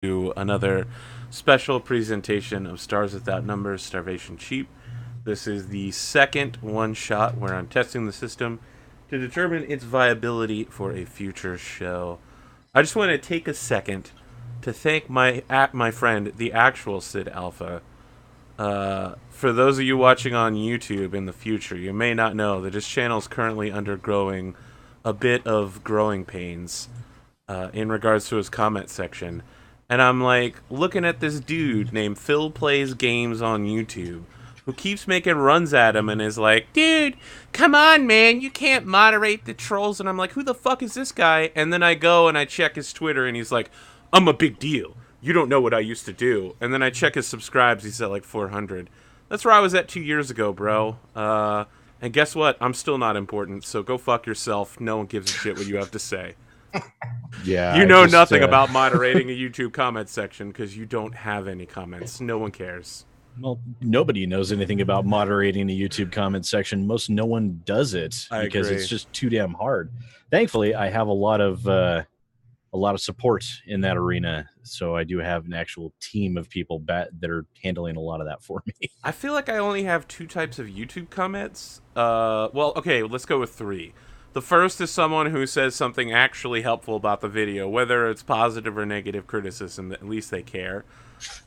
to another special presentation of Stars Without Numbers, Starvation Cheap. This is the second one-shot where I'm testing the system to determine its viability for a future show. I just want to take a second to thank my friend, the actual Sid Alpha. For those of you watching on YouTube in the future, you may not know that his channel is currently undergoing a bit of growing pains in regards to his comment section. And I'm like looking at this dude named Phil Plays Games on YouTube who keeps making runs at him and is like, dude, come on, man, you can't moderate the trolls. And I'm like, who the fuck is this guy? And then I go and I check his Twitter and he's like, I'm a big deal. You don't know what I used to do. And then I check his subscribes. He's at like 400. That's where I was at 2 years ago, bro. And guess what? I'm still not important, so go fuck yourself. No one gives a shit what you have to say. Yeah, You know nothing about moderating a YouTube comment section because you don't have any comments. No one cares. Well, nobody knows anything about moderating a YouTube comment section. No one does it because agree. it's just too damn hard. Thankfully, I have a lot of support in that arena, so I do have an actual team of people that are handling a lot of that for me. I feel like I only have two types of YouTube comments. Well, okay, let's go with three. The first is someone who says something actually helpful about the video, whether it's positive or negative criticism, at least they care.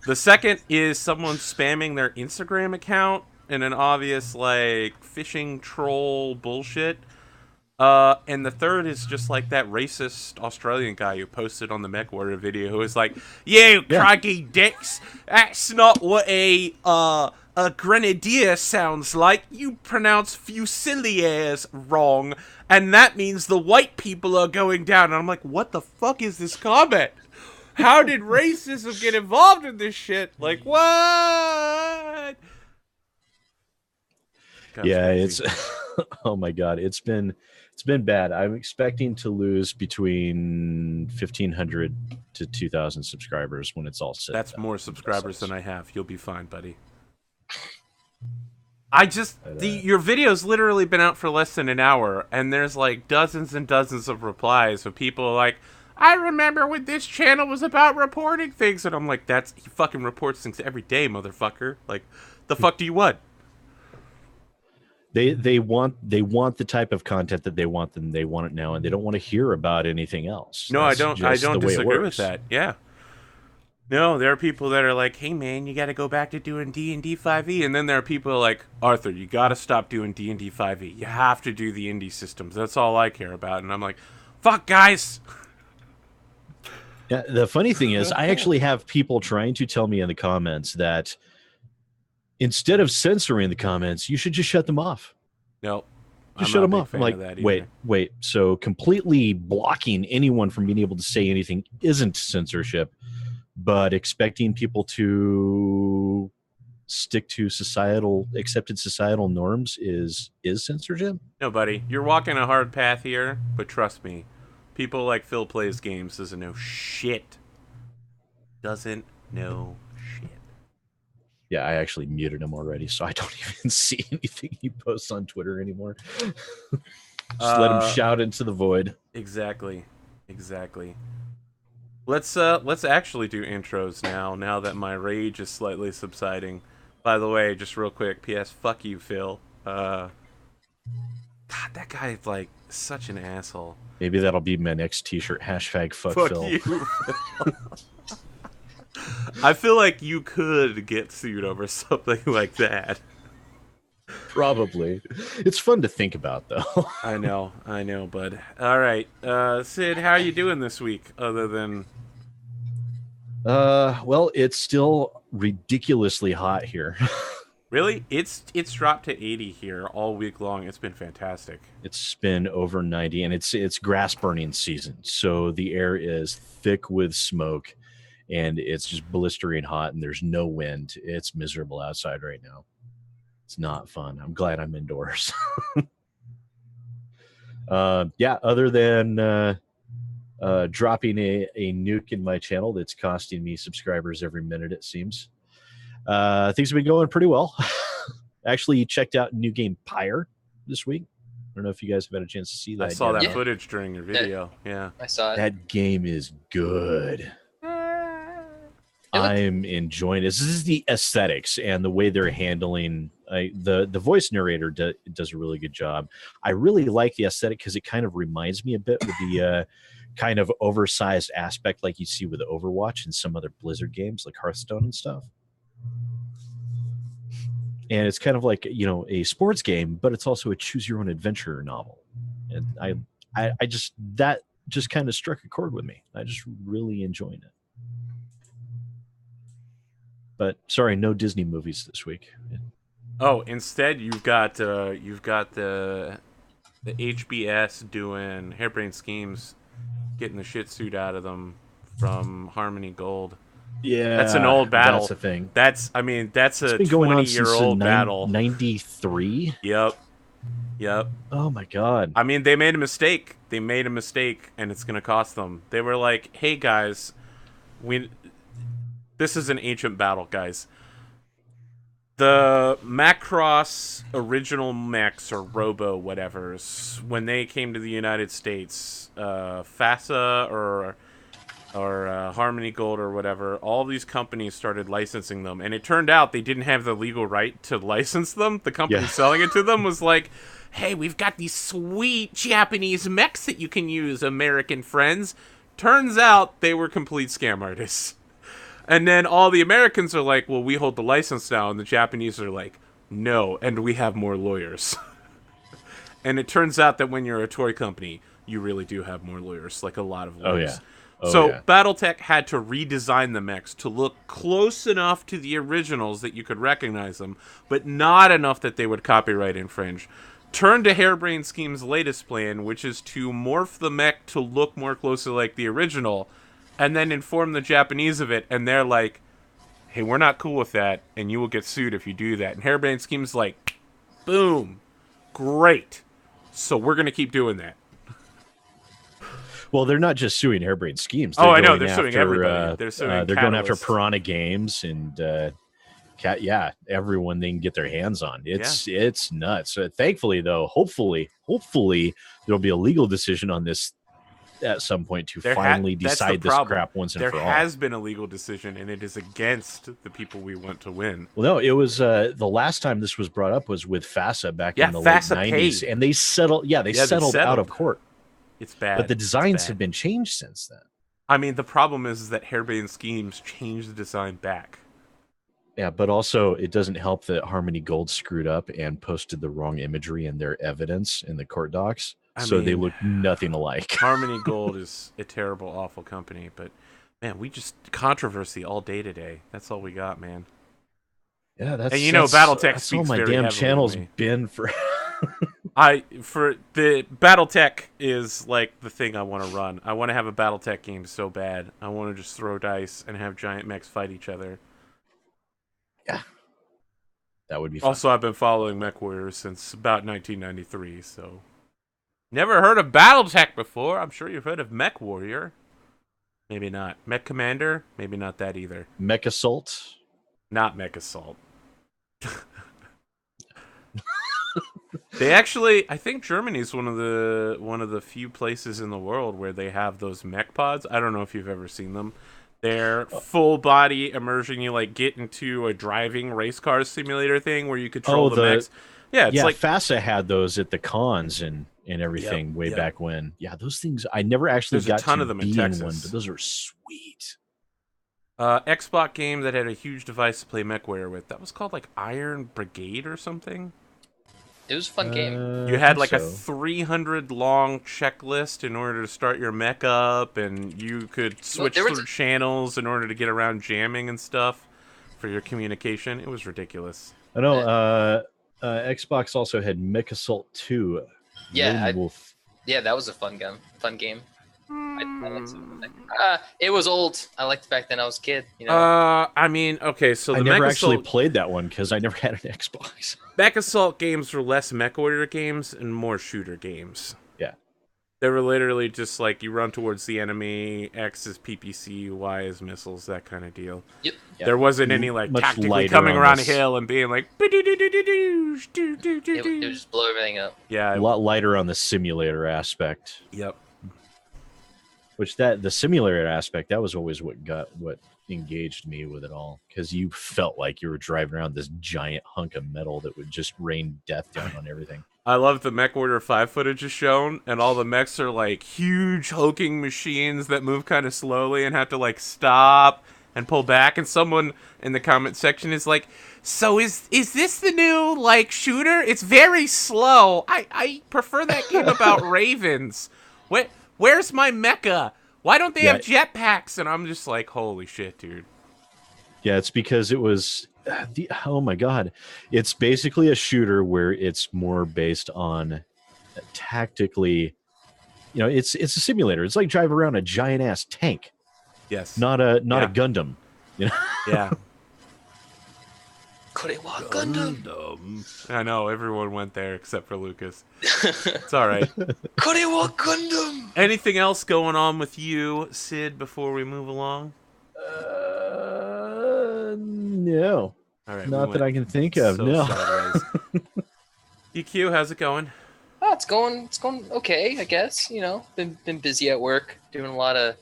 The second is someone spamming their Instagram account in an obvious, like, phishing troll bullshit. And the third is just like that racist Australian guy who posted on the MechWarrior video who was like, you craggy dicks, that's not what a grenadier sounds like. You pronounce fusiliers wrong, and that means the white people are going down. And I'm like, what the fuck is this comment? How did racism get involved in this shit? Like, what? Yeah, it's oh my god, it's been bad. I'm expecting to lose between 1,500 to 2,000 subscribers when it's all said. That's more subscribers than I have. You'll be fine, buddy. I just your video's literally been out for less than an hour, and there's like dozens and dozens of replies of people like, I remember when this channel was about reporting things, and I'm like, he fucking reports things every day, motherfucker. Like, the fuck do you want? They want the type of content that they want, and they want it now, and they don't want to hear about anything else. No, I don't disagree with that. Yeah. No, there are people that are like, hey man, you gotta go back to doing D&D 5e, and then there are people like, Arthur, you gotta stop doing D&D 5e. You have to do the indie systems. That's all I care about. And I'm like, fuck guys. Yeah, the funny thing is, I actually have people trying to tell me in the comments that instead of censoring the comments, you should just shut them off. No. Just shut them off. I'm like, wait. So completely blocking anyone from being able to say anything isn't censorship, but expecting people to stick to accepted societal norms is censorship? No, buddy. You're walking a hard path here, but trust me, people like Phil Plays Games doesn't know shit. Doesn't know shit. Yeah, I actually muted him already, so I don't even see anything he posts on Twitter anymore. Just let him shout into the void. Exactly. Let's actually do intros now that my rage is slightly subsiding. By the way, just real quick, PS, fuck you, Phil. God, that guy is like such an asshole. Maybe that'll be my next t-shirt, hashtag fuck Phil. You. I feel like you could get sued over something like that. Probably. It's fun to think about, though. I know, bud. All right, Sid, how are you doing this week? Other than, well, it's still ridiculously hot here. Really, it's dropped to 80 here all week long. It's been fantastic. It's been over 90, and it's grass burning season, so the air is thick with smoke, and it's just blistering hot, and there's no wind. It's miserable outside right now. It's not fun. I'm glad I'm indoors. Yeah, other than dropping a nuke in my channel that's costing me subscribers every minute, it seems. Things have been going pretty well. Actually checked out New Game Pyre this week. I don't know if you guys have had a chance to see that. I saw that footage during your video. Yeah. I saw it. That game is good. I'm enjoying this. This is the aesthetics and the way they're handling. The voice narrator does a really good job. I really like the aesthetic because it kind of reminds me a bit with the kind of oversized aspect like you see with Overwatch and some other Blizzard games like Hearthstone and stuff. And it's kind of like, you know, a sports game, but it's also a choose your own adventure novel. And I just, that just kind of struck a chord with me. I just really enjoyed it. But sorry, no Disney movies this week. Oh, instead you've got the HBS doing Harebrained Schemes, getting the shit suit out of them from Harmony Gold. Yeah, that's an old battle. That's a thing. That's a 20-year-old battle. 93. Yep. Oh my god. I mean, they made a mistake. And it's gonna cost them. They were like, "Hey guys, this is an ancient battle, guys. The Macross original mechs or Robo whatevers, when they came to the United States, FASA or Harmony Gold or whatever, all these companies started licensing them, and it turned out they didn't have the legal right to license them. The company selling it to them was like, hey, we've got these sweet Japanese mechs that you can use, American friends. Turns out they were complete scam artists. And then all the Americans are like, well, we hold the license now, and the Japanese are like, no, and we have more lawyers. And it turns out that when you're a toy company, you really do have more lawyers, like a lot of lawyers. BattleTech had to redesign the mechs to look close enough to the originals that you could recognize them, but not enough that they would copyright infringe. Turn to Harebrained Scheme's latest plan, which is to morph the mech to look more closely like the original, and then inform the Japanese of it, and they're like, hey, we're not cool with that, and you will get sued if you do that. And Harebrained Scheme's like, boom, great. So we're going to keep doing that. Well, they're not just suing Harebrained Schemes. I know. They're suing everybody. They're going after Piranha Games and everyone they can get their hands on. It's nuts. So thankfully, though, hopefully there'll be a legal decision on this at some point to finally decide this crap once and for all. There has been a legal decision, and it is against the people we want to win. Well, no, it was the last time this was brought up was with FASA back in the late 90s, and they settled. Yeah, they settled out of court. It's bad. But the designs have been changed since then. I mean, the problem is that Harebrained Schemes changed the design back. Yeah, but also it doesn't help that Harmony Gold screwed up and posted the wrong imagery in their evidence in the court docs. They look nothing alike. Harmony Gold is a terrible, awful company, but man, we just controversy all day today. That's all we got, man. Yeah, that's BattleTech speaks all my damn channel's been for. For the BattleTech is like the thing I want to run. I want to have a BattleTech game so bad. I want to just throw dice and have giant mechs fight each other. Yeah, that would be fun. Also, I've been following MechWarrior since about 1993, so never heard of BattleTech before. I'm sure you've heard of MechWarrior. Maybe not. Mech Commander? Maybe not that either. Mech Assault? Not Mech Assault. They actually, I think Germany's one of the few places in the world where they have those mech pods. I don't know if you've ever seen them. They're full body immersion. You like get into a driving race car simulator thing where you control the mechs. Yeah, it's like FASA had those at the cons and everything back when. Yeah, those things I never actually got a ton of them in Texas. One, but those are sweet. Xbox game that had a huge device to play MechWarrior with. That was called like Iron Brigade or something. It was a fun game. You had like a 300 long checklist in order to start your mech up, and you could switch through channels in order to get around jamming and stuff for your communication. It was ridiculous. I know. Xbox also had Mech Assault 2. Yeah, that was a fun game. It was old. I liked it back then. I was a kid. You know? I mean, okay, so I never actually played that one because I never had an Xbox. Mech Assault games were less MechWarrior games and more shooter games. Yeah. They were literally just like you run towards the enemy, X is PPC, Y is missiles, that kind of deal. Yep. There wasn't any like tactically coming around a hill and being like it would just blow everything up. Yeah. A lot lighter on the simulator aspect. Yep. Which the simulator aspect, that was always what engaged me with it all, because you felt like you were driving around this giant hunk of metal that would just rain death down on everything. I love the Mech Warrior 5 footage is shown, and all the mechs are like huge hulking machines that move kind of slowly and have to like stop and pull back. And someone in the comment section is like, "So is this the new like shooter? It's very slow. I prefer that game about ravens. Where's my mecha? Why don't they have jetpacks?" And I'm just like, holy shit, dude. Yeah, it's because it was oh my god. It's basically a shooter where it's more based on tactically, it's a simulator. It's like driving around a giant ass tank. Yes. Not a Gundam. Yeah. Korewa Gundam. I know, everyone went there except for Lucas. It's all right. Korewa Gundam. Anything else going on with you, Sid, before we move along? No. All right, not that I can think of. So no. EQ, how's it going? Oh, it's going okay, I guess. Been busy at work, doing a lot of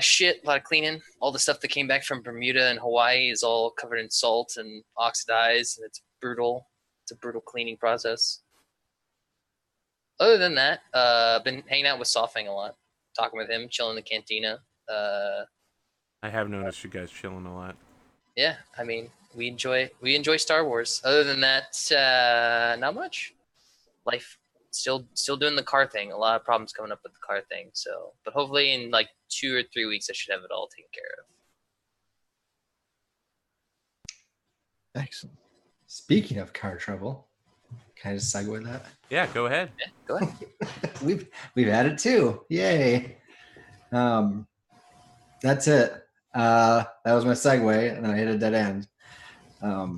shit, a lot of cleaning. All the stuff that came back from Bermuda and Hawaii is all covered in salt and oxidized, and it's brutal. It's a brutal cleaning process. Other than that, been hanging out with Sofang a lot, talking with him, chilling in the cantina. I have noticed you guys chilling a lot. Yeah, I mean, we enjoy Star Wars. Other than that, not much. Life, still doing the car thing. A lot of problems coming up with the car thing. So, but hopefully in like 2 or 3 weeks, I should have it all taken care of. Excellent. Speaking of car trouble, can I just segue that? Yeah, go ahead. Yeah, go ahead. we've had it too. Yay. That's it. That was my segue, and then I hit a dead end. I've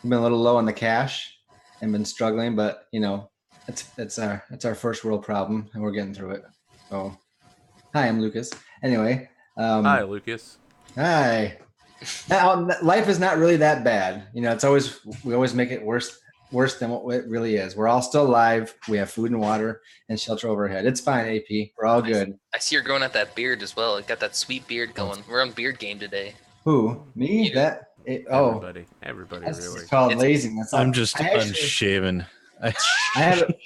been a little low on the cash and been struggling, but it's our first world problem, and we're getting through it. So, hi, I'm Lucas. Anyway, Hi, Lucas. Hi. Now, life is not really that bad. We always make it worse than what it really is. We're all still alive. We have food and water and shelter overhead. It's fine, AP. We're all good. I see you're growing out that beard as well. You got that sweet beard going. We're on beard game today. Who? Me? You. Everybody that's really. called laziness. I'm just unshaven. I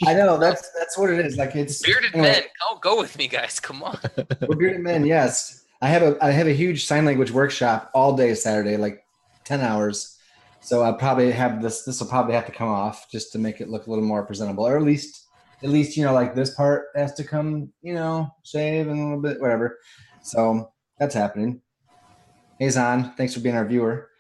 know that's what it is. Like it's bearded men. Go with me, guys. Come on. We're bearded men. Yes, I have a huge sign language workshop all day Saturday, like 10 hours. So I'll probably have this will probably have to come off just to make it look a little more presentable, or at least like this part has to come, shave and a little bit, whatever. So that's happening. Hey Zon, thanks for being our viewer.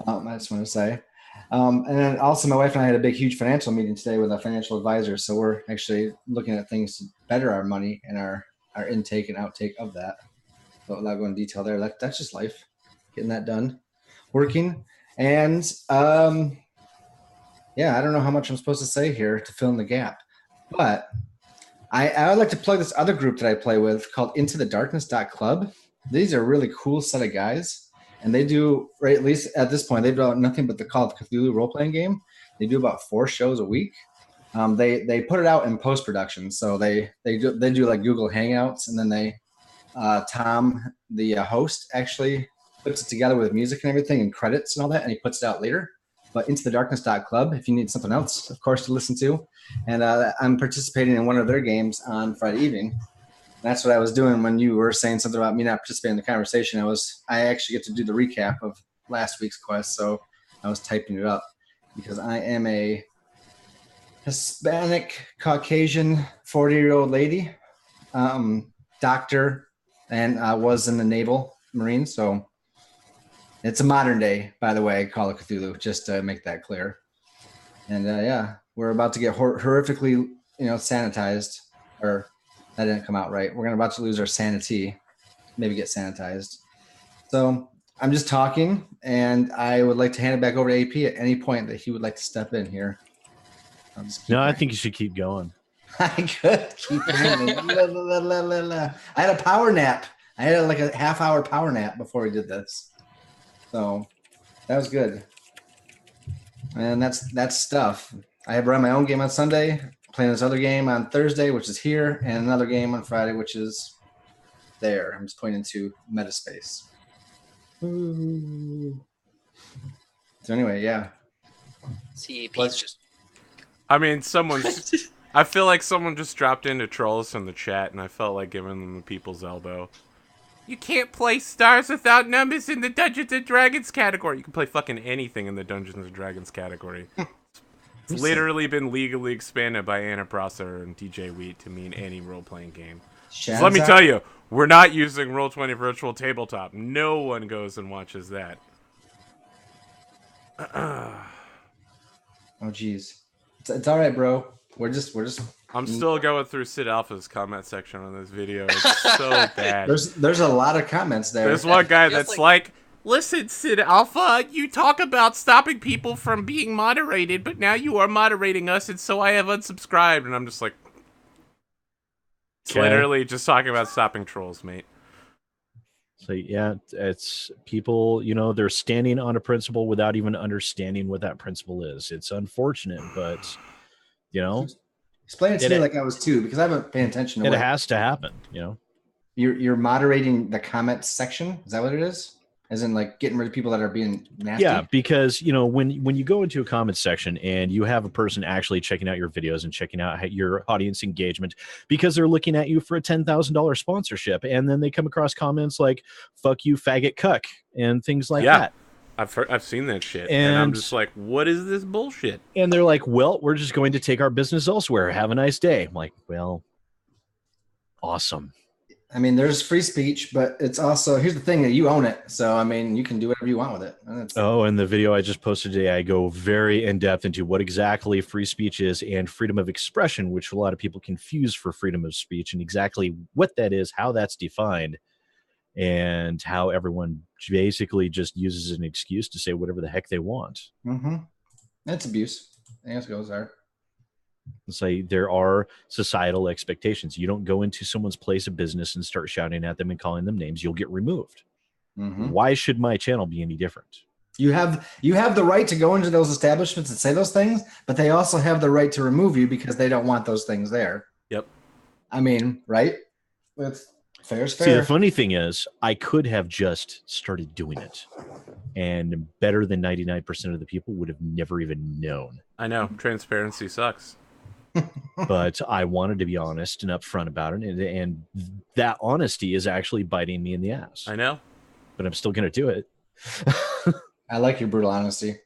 I just want to say. And then also my wife and I had a huge financial meeting today with a financial advisor. So we're actually looking at things to better our money and our intake and outtake of that. So I'll go in detail there. That's just life, getting that done, working. And I don't know how much I'm supposed to say here to fill in the gap, but I would like to plug this other group that I play with called IntoTheDarkness.club. These are a really cool set of guys, and they do, right, at least at this point, they've done nothing but the Call of Cthulhu role-playing game. They do about 4 shows a week. They put it out in post-production, so they do like Google Hangouts, and then they Tom, the host, actually puts it together with music and everything and credits and all that, and he puts it out later. But IntoTheDarkness.club, if you need something else, of course, to listen to. And I'm participating in one of their games on Friday evening. That's what I was doing when you were saying something about me not participating in the conversation. I actually get to do the recap of last week's quest, so I was typing it up because I am a Hispanic, Caucasian, 40-year-old lady, doctor, and I was in the Naval Marines, so it's a modern day, by the way, Call of Cthulhu, just to make that clear. And we're about to get horrifically, sanitized, or that didn't come out right. We're about to lose our sanity, maybe get sanitized. So I'm just talking, and I would like to hand it back over to AP at any point that he would like to step in here. I think you should keep going. I could keep going. I had a power nap. I had like a half-hour power nap before we did this. So that was good. And that's stuff. I have run my own game on Sunday, playing this other game on Thursday, which is here, and another game on Friday, which is there. I'm just pointing to Metaspace. Ooh. So anyway, yeah. CAP's just. I mean, I feel like someone just dropped in to troll us in the chat, and I felt like giving them the people's elbow. You can't play Stars Without Numbers in the Dungeons and Dragons category. You can play fucking anything in the Dungeons and Dragons category. It's literally been legally expanded by Anna Prosser and DJ Wheat to mean any role-playing game. So let me tell you, we're not using Roll20 Virtual Tabletop. No one goes and watches that. Oh, jeez. It's all right, bro. We're just. I'm still going through Sid Alpha's comment section on this video. It's so bad. There's a lot of comments there. There's one guy that's like, listen, Sid Alpha, you talk about stopping people from being moderated, but now you are moderating us, and so I have unsubscribed. And I'm just like, it's literally just talking about stopping trolls, mate. So yeah, it's people, they're standing on a principle without even understanding what that principle is. It's unfortunate, but explain it to me like I was too, because I haven't paid attention to it. Has to happen, You're moderating the comment section. Is that what it is? As in, like, getting rid of people that are being nasty? Yeah, because, when you go into a comment section and you have a person actually checking out your videos and checking out your audience engagement because they're looking at you for a $10,000 sponsorship, and then they come across comments like, fuck you, faggot cuck, and things like that. I've seen that shit, and I'm just like, what is this bullshit? And they're like, well, we're just going to take our business elsewhere. Have a nice day. I'm like, well, awesome. I mean, there's free speech, but it's also, here's the thing, that you own it. So, I mean, you can do whatever you want with it. And the video I just posted today, I go very in depth into what exactly free speech is and freedom of expression, which a lot of people confuse for freedom of speech, and exactly what that is, how that's defined, and how everyone basically just uses an excuse to say whatever the heck they want. Mm-hmm. That's abuse. I guess it goes there. Say there are societal expectations. You don't go into someone's place of business and start shouting at them and calling them names. You'll get removed. Mm-hmm. Why should my channel be any different? You have the right to go into those establishments and say those things, but they also have the right to remove you because they don't want those things there. Yep. I mean, right? Fair's fair. See, the funny thing is, I could have just started doing it, and better than 99% of the people would have never even known. I know. Transparency sucks. But I wanted to be honest and upfront about it, and that honesty is actually biting me in the ass. I know. But I'm still going to do it. I like your brutal honesty.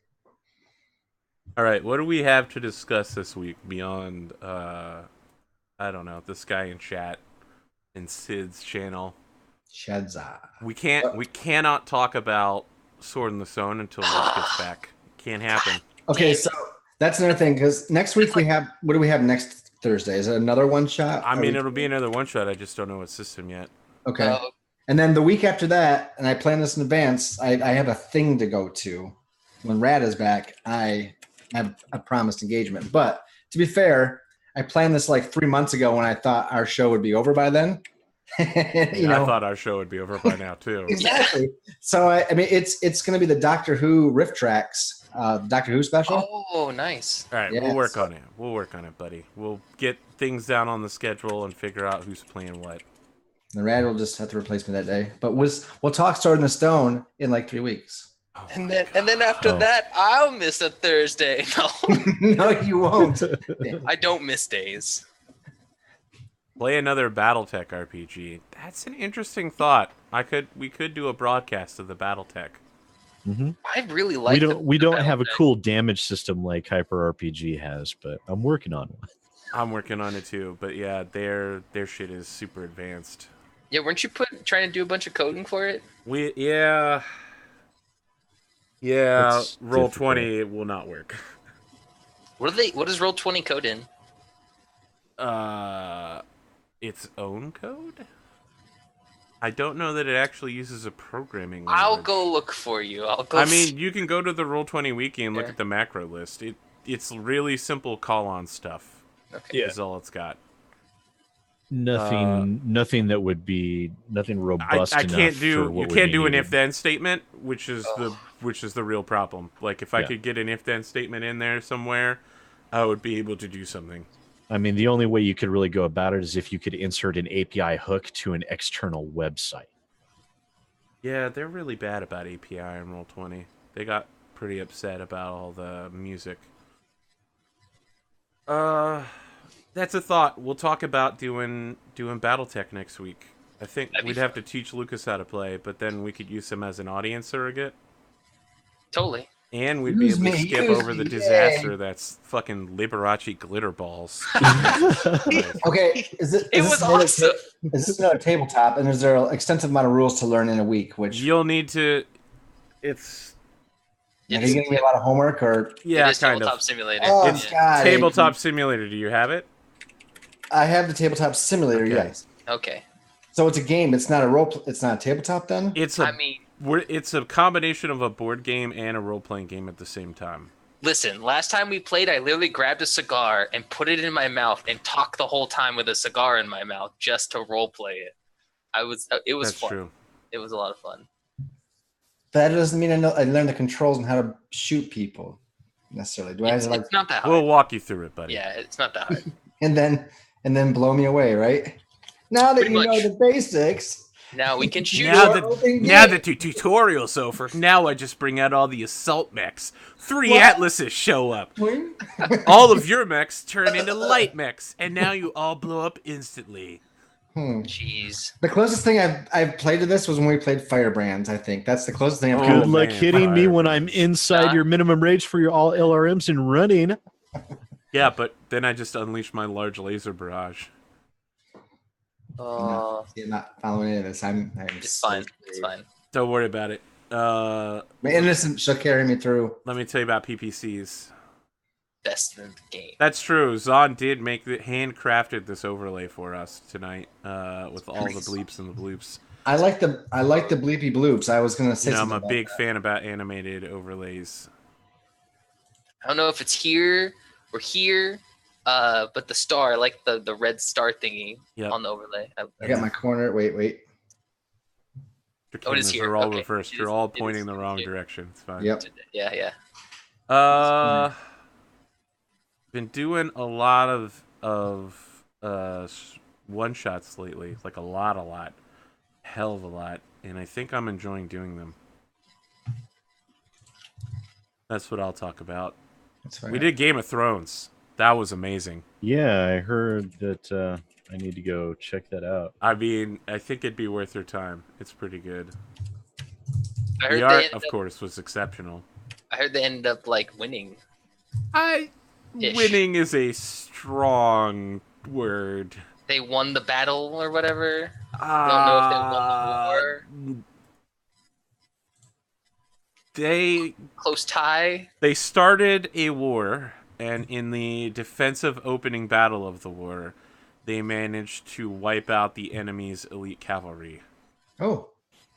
All right, what do we have to discuss this week beyond, I don't know, this guy in chat and Sid's channel? Shadza. We cannot talk about Sword in the Stone until Rich gets back. Can't happen. Okay, so that's another thing, because next week we have, what do we have next Thursday? Is it another one shot? I mean, it'll be another one shot. I just don't know what system yet. Okay. And then the week after that, and I plan this in advance, I have a thing to go to. When Rad is back, I have a promised engagement. But to be fair, I planned this like 3 months ago when I thought our show would be over by then. I thought our show would be over by now too. Exactly. So I mean, it's going to be the Doctor Who riff tracks, Doctor Who special. Oh, nice. All right, we'll work on it. We'll work on it, buddy. We'll get things down on the schedule and figure out who's playing what. The Rad will just have to replace me that day. But we'll talk Sword in the Stone in like 3 weeks. Oh and then after that, I'll miss a Thursday. No, no, you won't. I don't miss days. Play another BattleTech RPG. That's an interesting thought. We could do a broadcast of the BattleTech. Mm-hmm. I really like. We don't have a cool damage system like Hyper RPG has, but I'm working on one. I'm working on it too, but yeah, their shit is super advanced. Yeah, weren't you trying to do a bunch of coding for it? Yeah. Roll20 it will not work. What does Roll20 code in? Its own code? I don't know that it actually uses a programming language. I'll go look for you. I mean, you can go to the Roll20 wiki and look at the macro list. It's really simple call-on stuff. Okay. Is all it's got. Nothing that would be nothing robust. You can't do an if-then statement, which is the real problem. Like if I could get an if-then statement in there somewhere, I would be able to do something. I mean, the only way you could really go about it is if you could insert an API hook to an external website. Yeah, they're really bad about API and Roll20. They got pretty upset about all the music. That's a thought. We'll talk about doing BattleTech next week. I think That'd be we'd have to teach Lucas how to play, but then we could use him as an audience surrogate. Totally. And we'd be Use able to me, skip use over the me, disaster that's fucking Liberace glitter balls. Okay, It was awesome. Is this another tabletop? And is there an extensive amount of rules to learn in a week? Which You'll need to. It's are you giving me a lot of homework or? yeah, it is kind Tabletop of. Simulator. Oh It's God! Tabletop Simulator. Do you have it? I have the tabletop simulator. Okay. Yes. Okay. So it's a game. It's not a role. It's not a tabletop then. It's it's a combination of a board game and a role playing game at the same time. Listen, last time we played, I literally grabbed a cigar and put it in my mouth and talked the whole time with a cigar in my mouth just to role play it. It was That's fun. true. It was a lot of fun. That doesn't mean I learned the controls and how to shoot people necessarily. Do I have to It's not that hard. We'll walk you through it, buddy. Yeah, it's not that hard. and then blow me away, right? Now that Pretty you know much. the basics. Now we can shoot. Now You're open now game. the tutorial's over. Now I just bring out all the assault mechs. 3 What? Atlases show up. All of your mechs turn into light mechs, and now you all blow up instantly. Jeez. The closest thing I've played to this was when we played Firebrands. I think that's the closest thing I've Good Oh, luck man, hitting me when I'm Firebrands. inside your minimum range for your all LRMs and running. Yeah, but then I just unleash my large laser barrage. I'm not following any of this. I'm It's so fine. scared. It's fine. Don't worry about it. My innocence shall carry me through. Let me tell you about PPCs. Best in the game. That's true. Zon did handcrafted this overlay for us tonight, with all the bleeps and the bloops. I like the bleepy bloops. I was gonna say I'm something a about big that. fan about animated overlays. I don't know if it's here or here, but the star, like the red star thingy on the overlay. I got my corner. Wait. Your Oh, it is cameras here. are all Okay. reversed. It You're is- all it pointing is the wrong here. direction. It's fine. Yep. Yeah. Been doing a lot of one shots lately, like a lot, hell of a lot, and I think I'm enjoying doing them. That's what I'll talk about. That's fine. We did Game of Thrones. That was amazing. Yeah, I heard that I need to go check that out. I mean, I think it'd be worth your time. It's pretty good. I heard The they art, ended of course, was exceptional. I heard they ended up like winning. Ish. Winning is a strong word. They won the battle or whatever. Don't know if they won the war. They Close tie. They started a war, and in the defensive opening battle of the war, they managed to wipe out the enemy's elite cavalry. Oh,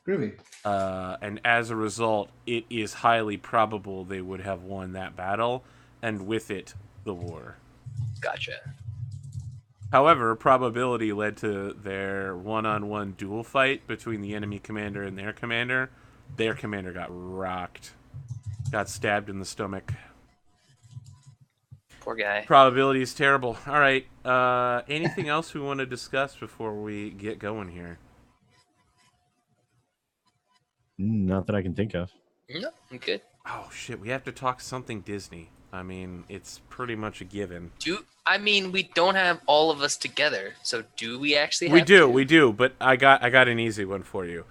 groovy. And as a result, it is highly probable they would have won that battle, and with it, the war. Gotcha. However, probability led to their one-on-one duel fight between the enemy commander and their commander. Their commander got rocked. Got stabbed in the stomach. Poor guy. Probability is terrible. All right. Anything else we want to discuss before we get going here? Not that I can think of. No, I'm good. Oh, shit. We have to talk something Disney. I mean, it's pretty much a given. We don't have all of us together, so do we actually have We do, but I got an easy one for you.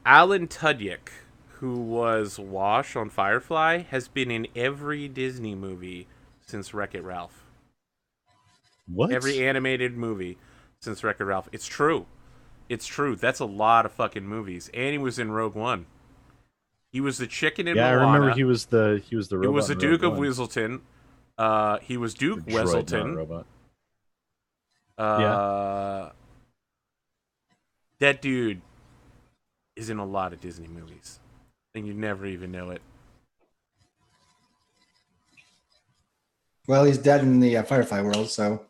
Alan Tudyk, who was Wash on Firefly, has been in every Disney movie since Wreck-It Ralph. What? Every animated movie since Wreck-It Ralph. It's true. It's true. That's a lot of fucking movies. And he was in Rogue One. He was the chicken in Yeah, Moana. I remember he was the robot. He was the in Duke Rogue of One. Weaselton. He was Duke Droid, not Weselton. robot. That dude is in a lot of Disney movies, and you never even know it. Well, he's dead in the Firefly world, so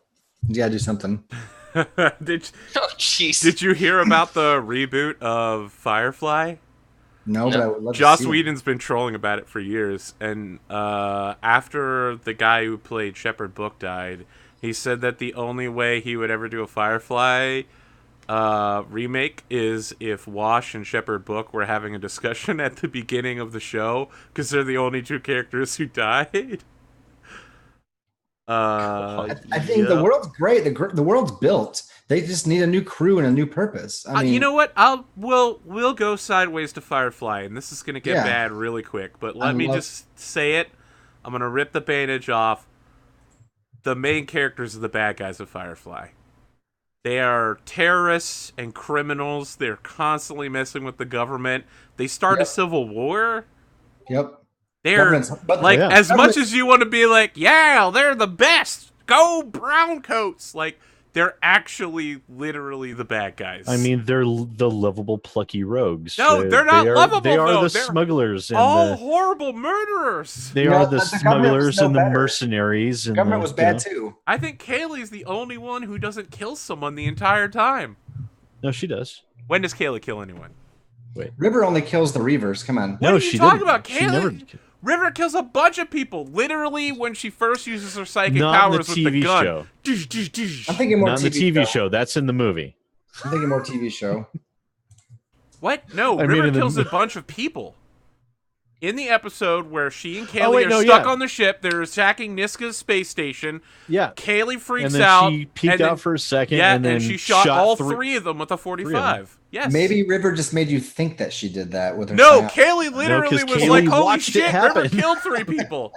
you gotta do something. did Oh, jeez. Did you hear about the reboot of Firefly? No, but I would love Joss to see Whedon's been trolling about it for years, and after the guy who played Shepard Book died, he said that the only way he would ever do a Firefly remake is if Wash and Shepherd Book were having a discussion at the beginning of the show because they're the only two characters who died. I think the world's great. The world's built. They just need a new crew and a new purpose. I mean, you know what? We'll go sideways to Firefly, and this is gonna get bad really quick. But let me just say it. I'm gonna rip the bandage off. The main characters are the bad guys of Firefly. They are terrorists and criminals. They're constantly messing with the government. They start a civil war. Yep. They're like, as much as you want to be like, yeah, they're the best. Go Browncoats. Like, they're actually literally the bad guys. I mean, they're the lovable, plucky rogues. No, they're not lovable. They are the They're smugglers. And all horrible murderers. They are the smugglers and the mercenaries. The government was bad too. I think Kaylee's the only one who doesn't kill someone the entire time. No, she does. When does Kaylee kill anyone? Wait, River only kills the Reavers. Come on. What are you talking about, Kaylee? She never... River kills a bunch of people. Literally, when she first uses her psychic Not powers in the with the TV gun. Show. I'm thinking more Not in the TV show. That's in the movie. I'm thinking more TV show. What? No, River kills a bunch of people. In the episode where she and Kaylee are stuck on the ship, they're attacking Niska's space station. Yeah. Kaylee freaks and then out. She peeked out for a second. Yeah, and then she shot all three of them with a 45. Yes. Maybe River just made you think that she did that with her. No, Kaylee literally was Kaylee like, "Holy shit, River killed 3 people."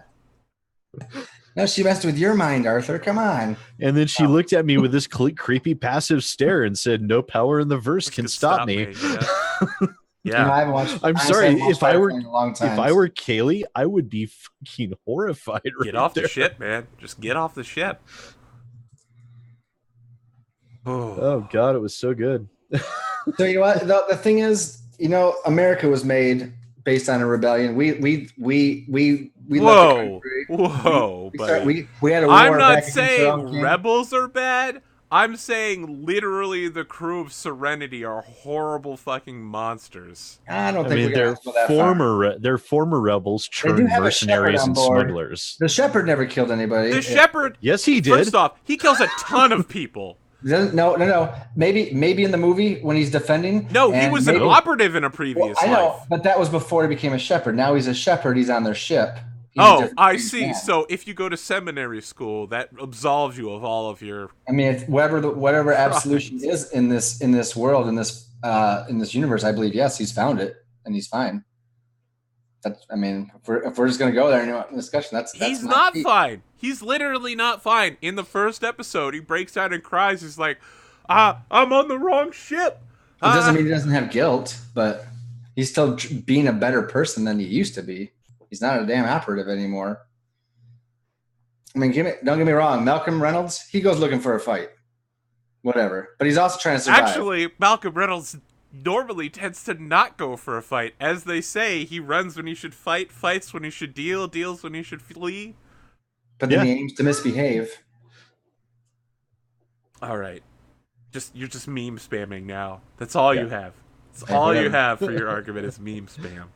No, she messed with your mind, Arthur. Come on. And then she looked at me with this creepy passive stare and said, "No power in the verse can stop me." Yeah. You know, I'm sorry. If I were Kaylee, I would be fucking horrified. Get off the ship, man. Just get off the ship. Oh God, it was so good. So you know what? The thing is, you know, America was made based on a rebellion. We whoa, we had a war. I'm not saying rebels are bad. I'm saying literally the crew of Serenity are horrible fucking monsters. I don't think they're former rebels turned mercenaries and smugglers. The Shepherd never killed anybody. The Shepherd, yes, he did. First off, he kills a ton of people. No. Maybe in the movie when he's defending. No, he was an operative in a previous life. I know, but that was before he became a shepherd. Now he's a shepherd. He's on their ship. I see. Man. So if you go to seminary school, that absolves you of all of your. I mean, whatever absolution is in this world, in this universe, I believe yes, he's found it and he's fine. I mean, if we're just gonna go there in discussion, that's he's not fine. He's literally not fine. In the first episode, he breaks out and cries. He's like, I'm on the wrong ship. It doesn't mean he doesn't have guilt, but he's still being a better person than he used to be. He's not a damn operative anymore. I mean, don't get me wrong. Malcolm Reynolds, he goes looking for a fight. Whatever. But he's also trying to survive. Actually, Malcolm Reynolds normally tends to not go for a fight. As they say, he runs when he should fight, fights when he should deal, deals when he should flee. But then he aims to misbehave. All right. You're just meme spamming now. That's all you have. That's all you have for your argument is meme spam.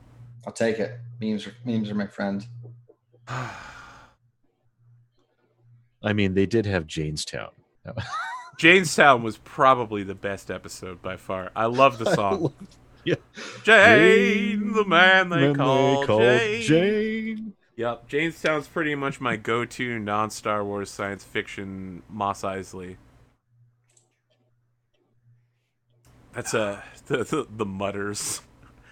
I'll take it. Memes are my friend. I mean, they did have Janestown. Janestown was probably the best episode by far. I love the song. Jane, the man they call Jane. Yep, Janestown's pretty much my go-to non-Star Wars science fiction Mos Eisley. That's the Mutters.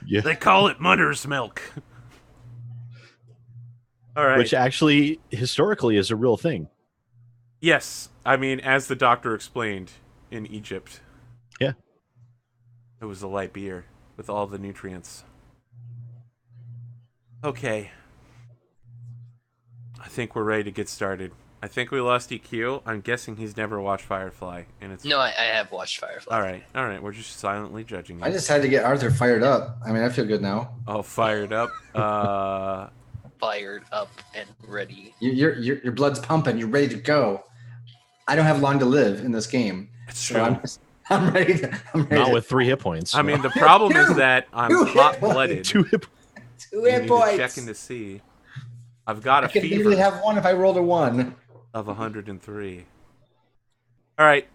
Yeah. They call it Mutter's milk. All right. Which actually, historically, is a real thing. Yes. I mean, as the doctor explained, in Egypt. Yeah. It was a light beer with all the nutrients. Okay. I think we're ready to get started. I think we lost EQ. I'm guessing he's never watched Firefly. No, I have watched Firefly. All right. We're just silently judging you. I just had to get Arthur fired up. I mean, I feel good now. Oh, fired up. Fired up and ready. Your blood's pumping. You're ready to go. I don't have long to live in this game. It's true. So I'm ready. Not with 3 hit points. I mean, the problem is that I'm hot-blooded. 2 hit points. 2 hit points. Checking to see. I've got a fever. I could literally have 1 if I rolled a 1. Of 103. All right.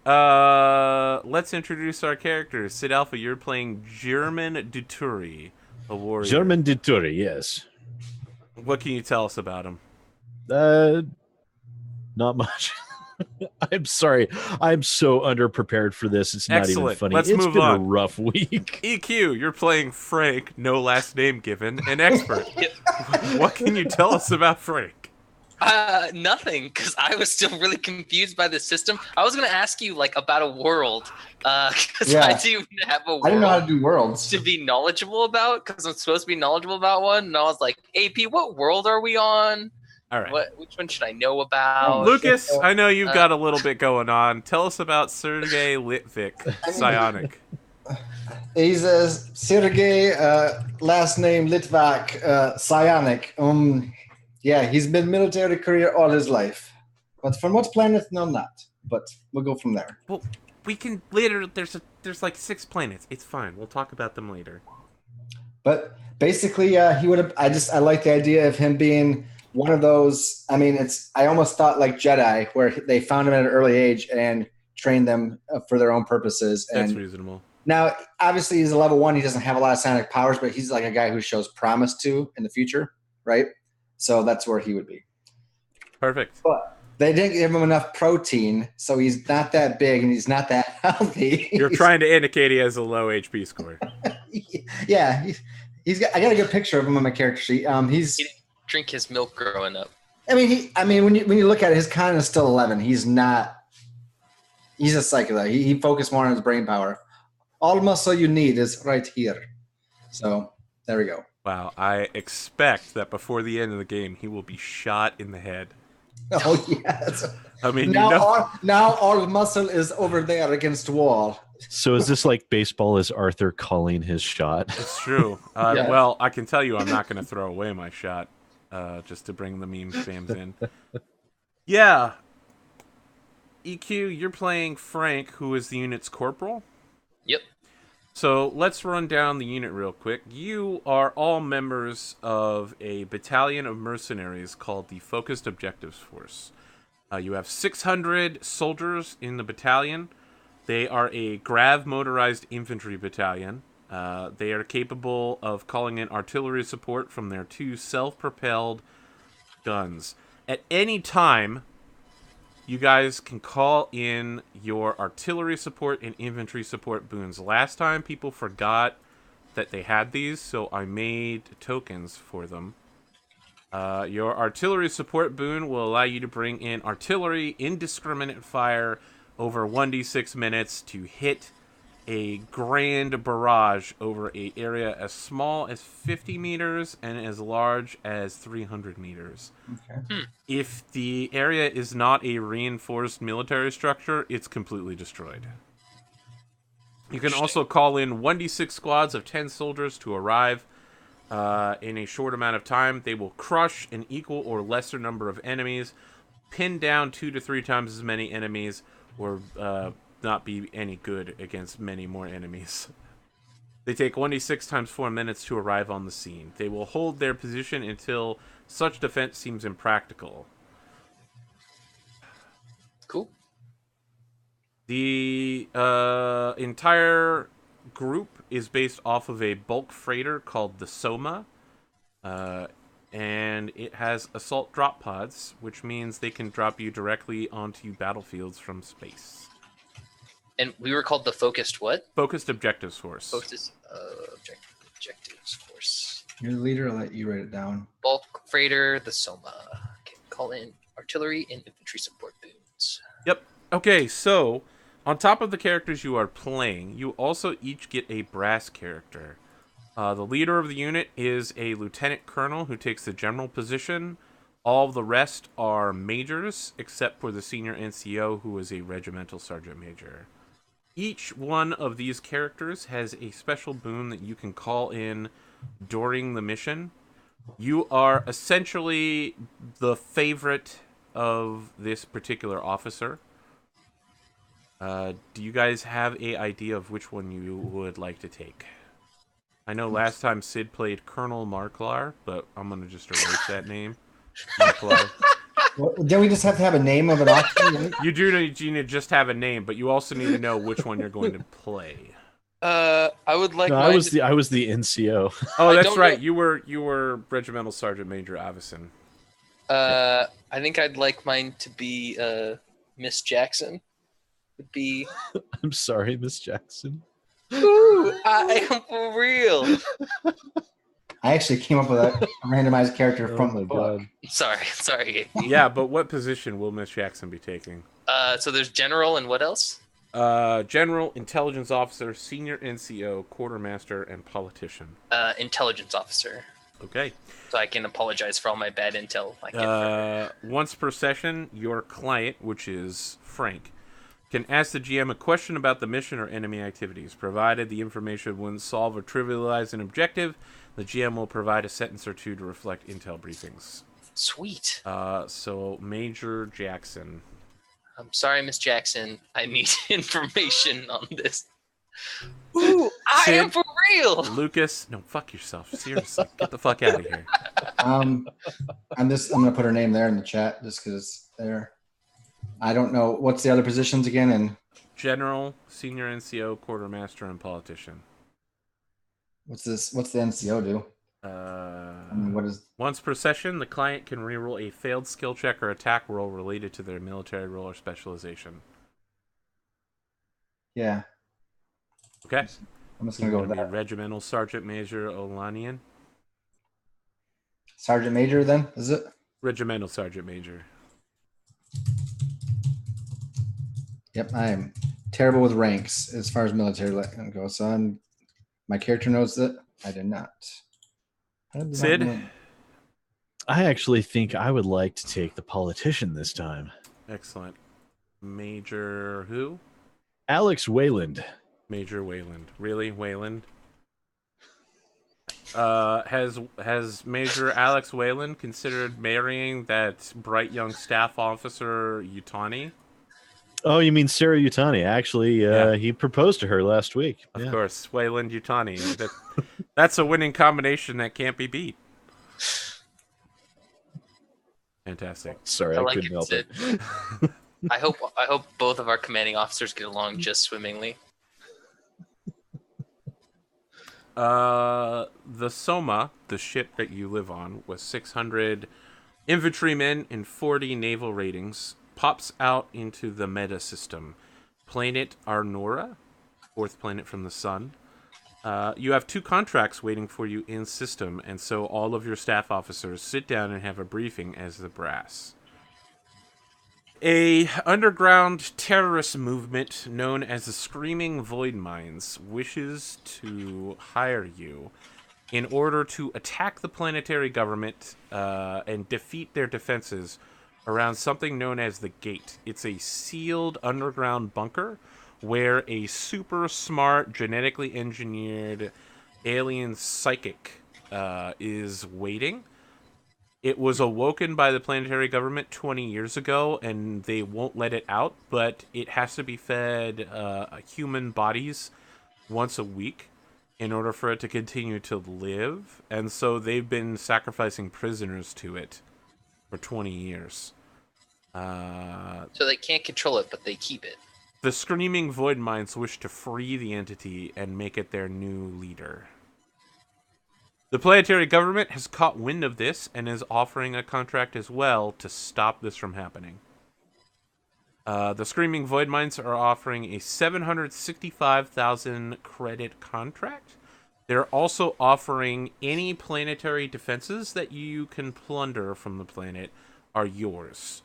Let's introduce our characters. Sid Alpha, you're playing German Duturi, a warrior. German Duturi, yes. What can you tell us about him? Not much. I'm sorry. I'm so underprepared for this. It's not even Excellent. funny. Let's It's move been a on. rough week. EQ, you're playing Frank, no last name given, an expert. What can you tell us about Frank? Nothing, because I was still really confused by the system. I was going to ask you like about a world, because Yeah. I do have a world I didn't know how to do worlds. to be knowledgeable about, because I'm supposed to be knowledgeable about one. And I was like, AP, what world are we on? All right. Which one should I know about? Lucas, I know you've got a little bit going on. Tell us about Sergei Litvik, psionic. He's a Sergei, last name Litvak, psionic. Yeah, he's been military career all his life. But from what planet? No, not. But we'll go from there. Well, we can later. There's like 6 planets. It's fine. We'll talk about them later. But basically, he would have. I like the idea of him being one of those. I mean, I almost thought like Jedi, where they found him at an early age and trained them for their own purposes. That's And reasonable. now, obviously, he's a level 1. He doesn't have a lot of psionic powers, but he's like a guy who shows promise to in the future, right? So that's where he would be. Perfect. But they didn't give him enough protein, so he's not that big and he's not that healthy. You're trying to indicate he has a low HP score. Yeah, he's got. I got a good picture of him on my character sheet. He's. He didn't drink his milk growing up. I mean, when you look at it, his con is still 11. He's not. He's a psycho. He focused more on his brain power. All muscle you need is right here. So there we go. Wow, I expect that before the end of the game, he will be shot in the head. Oh yes. I mean, now all muscle is over there against the wall. So is this like baseball? Is Arthur calling his shot? It's true. Yeah. Well, I can tell you I'm not going to throw away my shot just to bring the meme fans in. Yeah. EQ, you're playing Frank, who is the unit's corporal. Yep. So let's run down the unit real quick. You are all members of a battalion of mercenaries called the Focused Objectives Force. You have 600 soldiers in the battalion. They are a grav motorized infantry battalion. They are capable of calling in artillery support from their 2 self-propelled guns. At any time, you guys can call in your artillery support and infantry support boons. Last time, people forgot that they had these, so I made tokens for them. Your artillery support boon will allow you to bring in artillery indiscriminate fire over 1d6 minutes to hit a grand barrage over an area as small as 50 meters and as large as 300 meters. Okay. If the area is not a reinforced military structure, it's completely destroyed. You can also call in 1d6 squads of 10 soldiers to arrive in a short amount of time. They will crush an equal or lesser number of enemies, pin down 2 to 3 times as many enemies, or not be any good against many more enemies. They take 1d6 times 4 minutes to arrive on the scene. They will hold their position until such defense seems impractical. Cool. The entire group is based off of a bulk freighter called the Soma, and it has assault drop pods, which means they can drop you directly onto battlefields from space. And we were called the Focused what? Focused Objectives Force. Focused Objectives Force. You're the leader. I'll let you write it down. Bulk freighter, the Soma. Can call in artillery and infantry support boons. Yep. Okay, so on top of the characters you are playing, you also each get a brass character. The leader of the unit is a lieutenant colonel who takes the general position. All of the rest are majors, except for the senior NCO, who is a regimental sergeant major. Each one of these characters has a special boon that you can call in during the mission. You are essentially the favorite of this particular officer. Do you guys have an idea of which one you would like to take? I know last time Sid played Colonel Marklar, but I'm going to just erase that name. Marklar. Don't we just have to have a name of an officer? Right? You do need to just have a name, but you also need to know which one you're going to play. I would like. No, I was the NCO. Oh, I that's don't right. know- You were Regimental Sergeant Major Avison. I think I'd like mine to be Miss Jackson. Would be. I'm sorry, Miss Jackson. Ooh, I am for real. I actually came up with a randomized character from my the book. God. Sorry. Yeah, but what position will Miss Jackson be taking? So there's general and what else? General, intelligence officer, senior NCO, quartermaster, and politician. Intelligence officer. Okay. So I can apologize for all my bad intel. I get Once per session, your client, which is Frank, can ask the GM a question about the mission or enemy activities. Provided the information wouldn't solve or trivialize an objective, the GM will provide a sentence or two to reflect intel briefings. Sweet. So Major Jackson. I'm sorry, Miss Jackson. I need information on this. Ooh, I am for real. Lucas, no, fuck yourself. Seriously, get the fuck out of here. I'm gonna put her name there in the chat just because it's there. I don't know what's the other positions again. And General, senior NCO, quartermaster, and politician. what's this? What's the NCO do? What is? Once per session, the client can reroll a failed skill check or attack roll related to their military role or specialization. Yeah. Okay. I'm just gonna go with that. Regimental Sergeant Major Olanian. Sergeant Major, then is it? Regimental Sergeant Major. Yep, I am terrible with ranks as far as military goes. So my character knows that I did not. Sid? I actually think I would like to take the politician this time. Excellent. Major who? Alex Wayland. Major Wayland. Really, Wayland? Has Major Alex Wayland considered marrying that bright young staff officer Yutani? Oh, you mean Sarah Yutani? Actually, he proposed to her last week. Of course, Wayland Yutani. That's a winning combination that can't be beat. Fantastic. Sorry, I couldn't help it. I hope both of our commanding officers get along just swimmingly. The Soma, the ship that you live on, with 600 infantrymen and 40 naval ratings, pops out into the meta system. Planet Arnora, fourth planet from the sun. You have 2 contracts waiting for you in system, and so all of your staff officers sit down and have a briefing as the brass. A underground terrorist movement known as the Screaming Void Mines wishes to hire you in order to attack the planetary government and defeat their defenses around something known as the Gate. It's a sealed underground bunker where a super smart, genetically engineered alien psychic is waiting. It was awoken by the planetary government 20 years ago, and they won't let it out, but it has to be fed human bodies once a week in order for it to continue to live. And so they've been sacrificing prisoners to it for 20 years. So they can't control it, but they keep it. The Screaming Void Minds wish to free the entity and make it their new leader. The planetary government has caught wind of this and is offering a contract as well to stop this from happening. The Screaming Void Minds are offering a 765,000 credit contract. They're also offering any planetary defenses that you can plunder from the planet are yours.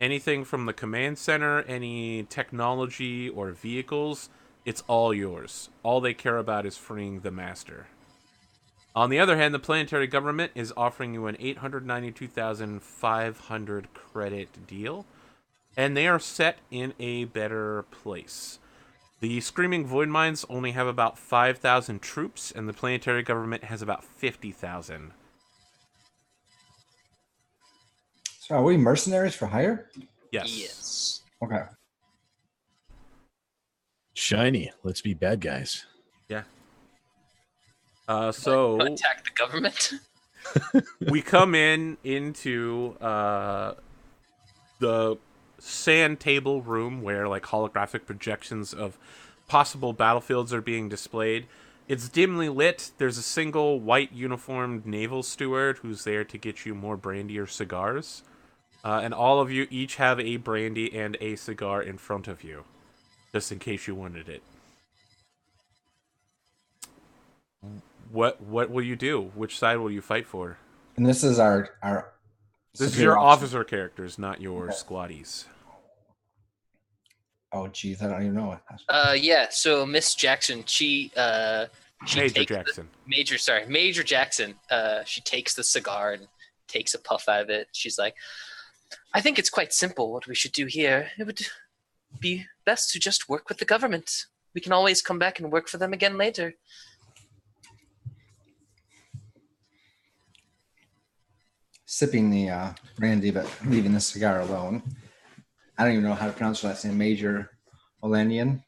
Anything from the command center, any technology or vehicles, it's all yours. All they care about is freeing the master. On the other hand, the planetary government is offering you an 892,500 credit deal, and they are set in a better place. The Screaming Void Mines only have about 5,000 troops, and the planetary government has about 50,000. So are we mercenaries for hire? Yes. Okay. Shiny. Let's be bad guys. Yeah. So attack the government. we come into the sand table room where like holographic projections of possible battlefields are being displayed. It's dimly lit. There's a single white uniformed naval steward who's there to get you more brandy or cigars. And all of you each have a brandy and a cigar in front of you, just in case you wanted it. What will you do? Which side will you fight for? And this is our This is superior your officer characters, not your squaddies. Oh, geez, I don't even know. Yeah. So Miss Jackson, she Major Jackson. Major Jackson. She takes the cigar and takes a puff out of it. She's like, I think it's quite simple what we should do here. It would be best to just work with the government. We can always come back and work for them again later. Sipping the brandy, but leaving the cigar alone. I don't even know how to pronounce her last name. Major Olandian.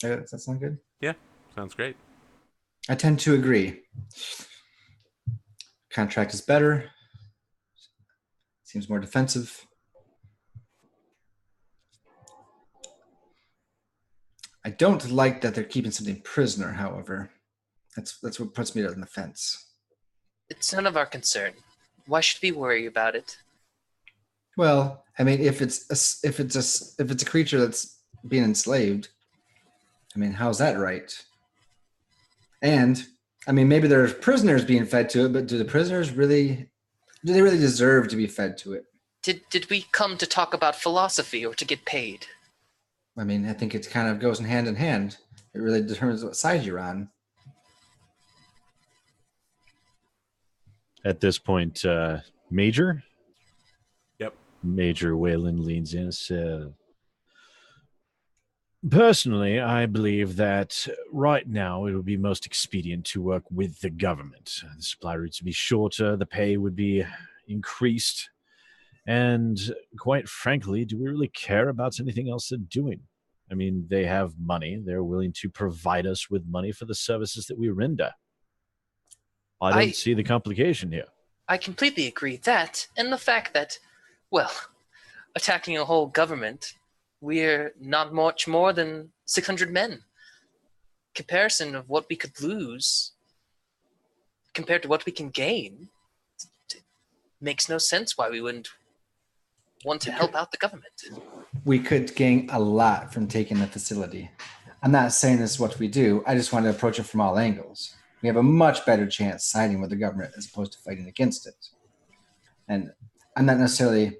Does that sound good? Yeah, sounds great. I tend to agree. Contract is better. Seems more defensive. I don't like that they're keeping something prisoner, however. That's what puts me on the fence. It's none of our concern. Why should we worry about it? Well, I mean, if it's a creature that's being enslaved, I mean, how's that right? And I mean, maybe there's prisoners being fed to it, but do they really deserve to be fed to it? Did we come to talk about philosophy or to get paid? I mean, I think it kind of goes hand in hand. It really determines what side you're on. At this point, Major? Yep. Major Wayland leans in and says, personally, I believe that right now it would be most expedient to work with the government. The supply routes would be shorter, the pay would be increased, and quite frankly, do we really care about anything else they're doing? I mean, they have money. They're willing to provide us with money for the services that we render. I don't see the complication here. I completely agree that, and the fact that, well, attacking a whole government, we're not much more than 600 men. Comparison of what we could lose compared to what we can gain, it makes no sense why we wouldn't want to help out the government. We could gain a lot from taking the facility. I'm not saying this is what we do. I just want to approach it from all angles. We have a much better chance siding with the government as opposed to fighting against it. And I'm not necessarily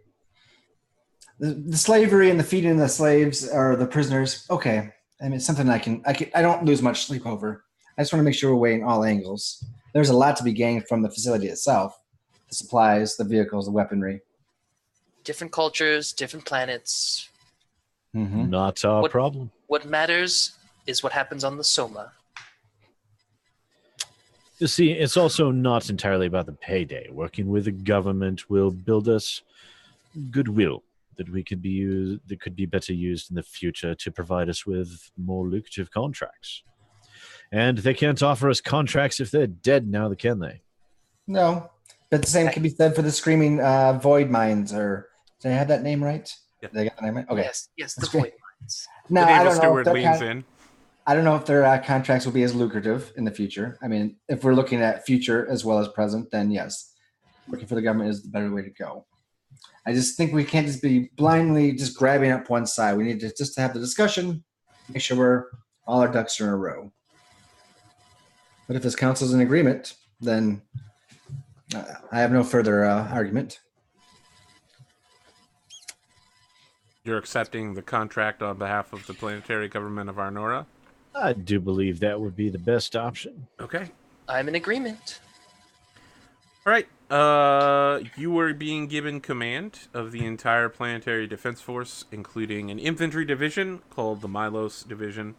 the slavery and the feeding of the slaves or the prisoners. Okay, I mean, it's something I don't lose much sleep over. I just want to make sure we're weighing all angles. There's a lot to be gained from the facility itself: the supplies, the vehicles, the weaponry. Different cultures, different planets. Mm-hmm. Not our problem. What matters is what happens on the Soma. You see, it's also not entirely about the payday. Working with the government will build us goodwill that could be better used in the future to provide us with more lucrative contracts. And they can't offer us contracts if they're dead now, can they? No, but the same can be said for the Screaming Void Mines. Or did I have that name right? Yeah. Did I get the name right? Okay. Yes, the Void Mines. No, The I naval don't know. steward leans in. I don't know if their contracts will be as lucrative in the future. I mean, if we're looking at future as well as present, then yes, working for the government is the better way to go. I just think we can't just be blindly just grabbing up one side. We need to just have the discussion, make sure all our ducks are in a row. But if this council's in agreement, then I have no further argument. You're accepting the contract on behalf of the planetary government of Arnora? I do believe that would be the best option. Okay. I'm in agreement. All right. You were being given command of the entire planetary defense force, including an infantry division called the Milos Division,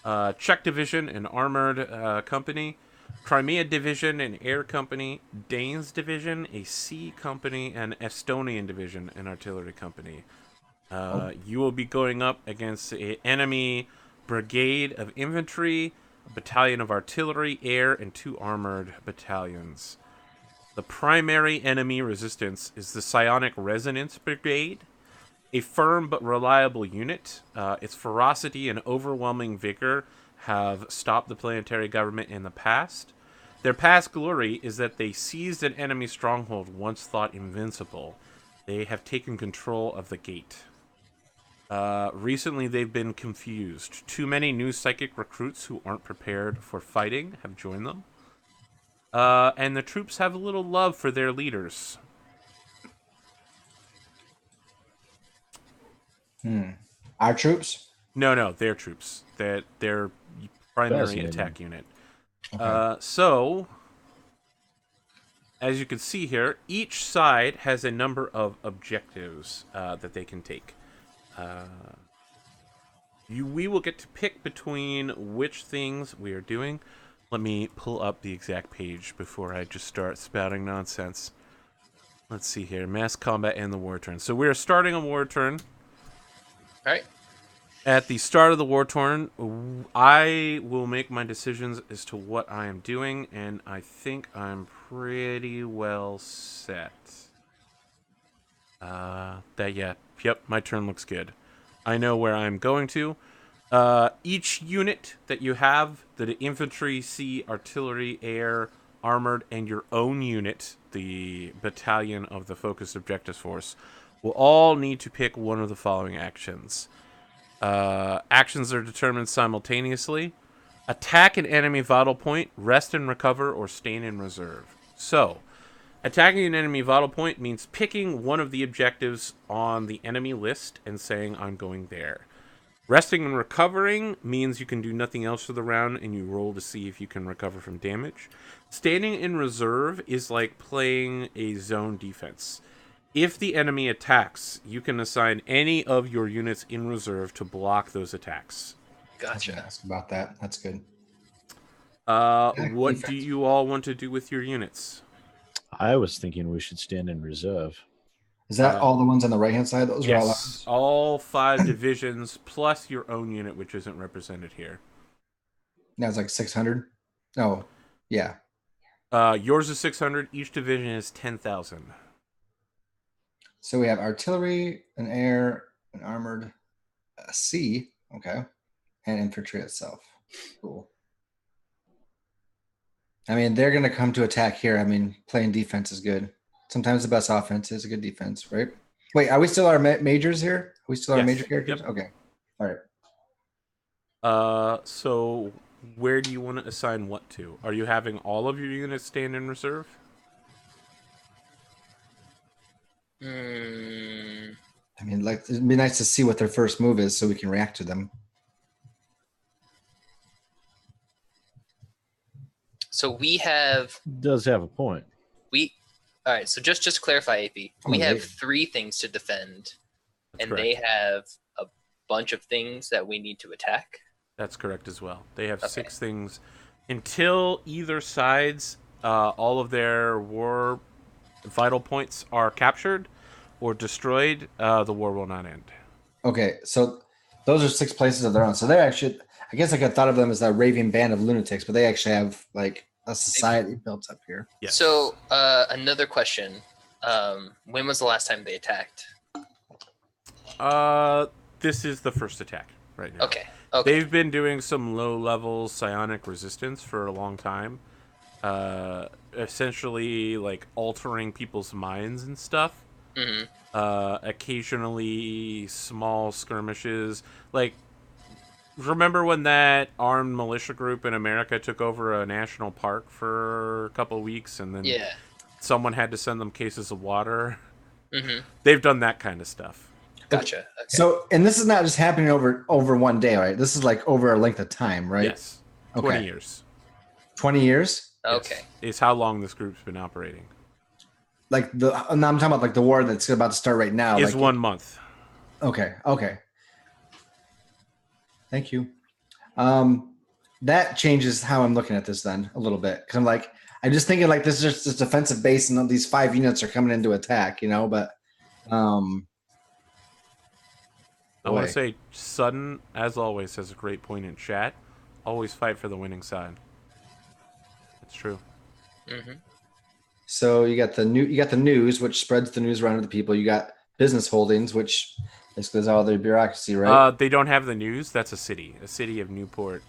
Czech Division, an armored company, Crimea Division, an air company, Danes Division, a sea company, and Estonian Division, an artillery company. You will be going up against an enemy brigade of infantry, a battalion of artillery, air, and 2 armored battalions. The primary enemy resistance is the Psionic Resonance Brigade, A firm but reliable unit. Its ferocity and overwhelming vigor have stopped the planetary government in the past. Their past glory is that they seized an enemy stronghold once thought invincible. They have taken control of the gate. Recently, they've been confused. Too many new psychic recruits who aren't prepared for fighting have joined them. And the troops have a little love for their leaders. Our troops? No, their troops. Their primary Fascinating. attack unit. Okay. So, as you can see here, each side has a number of objectives that they can take. We will get to pick between which things we are doing. Let me pull up the exact page before I just start spouting nonsense. Let's see here. Mass combat and the war turn. So we are starting a war turn. All right. At the start of the war turn, I will make my decisions as to what I am doing, and I think I'm pretty well set. Yep, my turn looks good. I know where I'm going to. Each unit that you have, the infantry, sea, artillery, air, armored, and your own unit, the battalion of the Focused Objectives Force, will all need to pick one of the following actions. Actions are determined simultaneously. Attack an enemy vital point, rest and recover, or stand in reserve. So, attacking an enemy vital point means picking one of the objectives on the enemy list and saying, I'm going there. Resting and recovering means you can do nothing else for the round and you roll to see if you can recover from damage. Standing in reserve is like playing a zone defense. If the enemy attacks, you can assign any of your units in reserve to block those attacks. Gotcha. Ask about that. That's good. What defense. do you all want to do with your units? I was thinking we should stand in reserve. Is that all the ones on the right hand side? Those are all Yes, ours? all 5 divisions plus your own unit, which isn't represented here. Now it's like 600. Oh, yeah. Yours is 600. Each division is 10,000. So we have artillery, an air, an armored, a sea, okay, and infantry itself. Cool. I mean, they're going to come to attack here. I mean, playing defense is good. Sometimes the best offense is a good defense, right? Wait, are we still our majors here? Are we still our Yes. major characters? Yep. Okay. All right. So where do you want to assign what to? Are you having all of your units stand in reserve? I mean, like, it'd be nice to see what their first move is so we can react to them. So we have Does have a point. all right. So just to clarify, AP, we Oh, have yeah. 3 things to defend, That's and correct. they have a bunch of things that we need to attack. That's correct as well. They have Okay. 6 things. Until either side's all of their war vital points are captured or destroyed, the war will not end. Okay, so those are 6 places of their own. So they're actually, I guess I could have thought of them as a raving band of lunatics, but they actually have like a society built up here. Yes. So another question: when was the last time they attacked? This is the first attack right now. Okay. They've been doing some low-level psionic resistance for a long time. Essentially, like, altering people's minds and stuff. Mm-hmm. Occasionally, small skirmishes. Like, remember when that armed militia group in America took over a national park for a couple of weeks and then Yeah. someone had to send them cases of water? Mm-hmm. They've done that kind of stuff. Gotcha. Okay. So, and this is not just happening over one day, right? This is like over a length of time, right? Yes. 20 Okay. years. 20 years? Okay. Yes, is how long this group's been operating. Like no, I'm talking about like the war that's about to start right now. Is like, 1 month. Okay. Thank you. That changes how I'm looking at this then a little bit. Cause I'm just thinking like this is just this defensive base and these 5 units are coming into attack, but I want boy. to say Sudden, as always, has a great point in chat. Always fight for the winning side. It's true. Mm-hmm. So you got the news, which spreads the news around to the people. You got business holdings, which Basically, there's all the bureaucracy, right? They don't have the news. That's a city of Newport.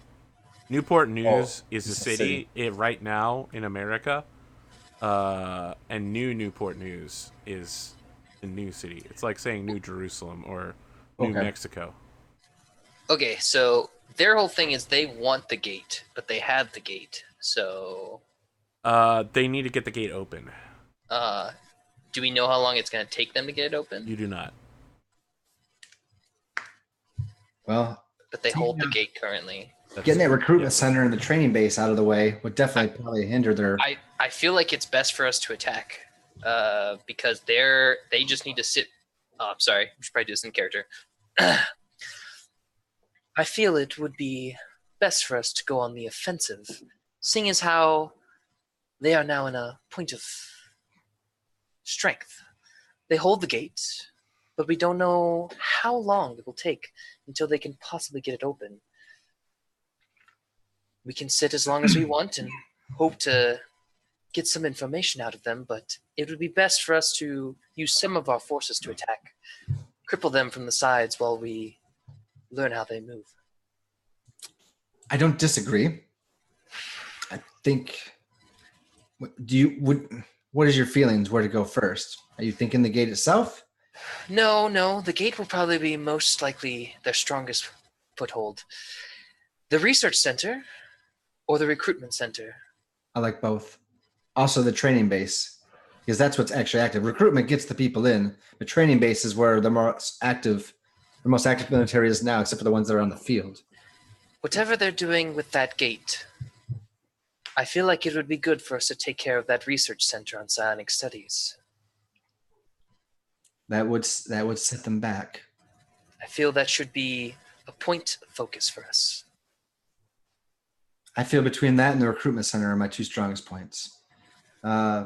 Newport News is a it's a city. It right now in America. And New Newport News is the new city. It's like saying New Jerusalem or New Okay. Mexico. Okay, so their whole thing is they want the gate, but they have the gate. So, They need to get the gate open. do we know how long it's going to take them to get it open? You do not. Well, But they hold the gate currently. getting that recruitment center and the training base out of the way would definitely probably hinder their. I feel like it's best for us to attack, because they just need to sit. Oh, I'm sorry. We should probably do this in character. I feel it would be best for us to go on the offensive, seeing as how they are now in a point of strength. They hold the gate, but we don't know how long it will take until they can possibly get it open. We can sit as long as we want and hope to get some information out of them, but it would be best for us to use some of our forces to attack, cripple them from the sides while we learn how they move. I don't disagree. I think. What is your feelings? Where to go first? Are you thinking the gate itself? No, the gate will probably be most likely their strongest foothold. The research center or the recruitment center. I like both. Also, the training base, because that's what's actually active. Recruitment gets the people in. The training base is where the most active military is now, except for the ones that are on the field. Whatever they're doing with that gate, I feel like it would be good for us to take care of that research center on psionic studies. That would set them back. I feel that should be a point of focus for us. I feel between that and the recruitment center are my two strongest points.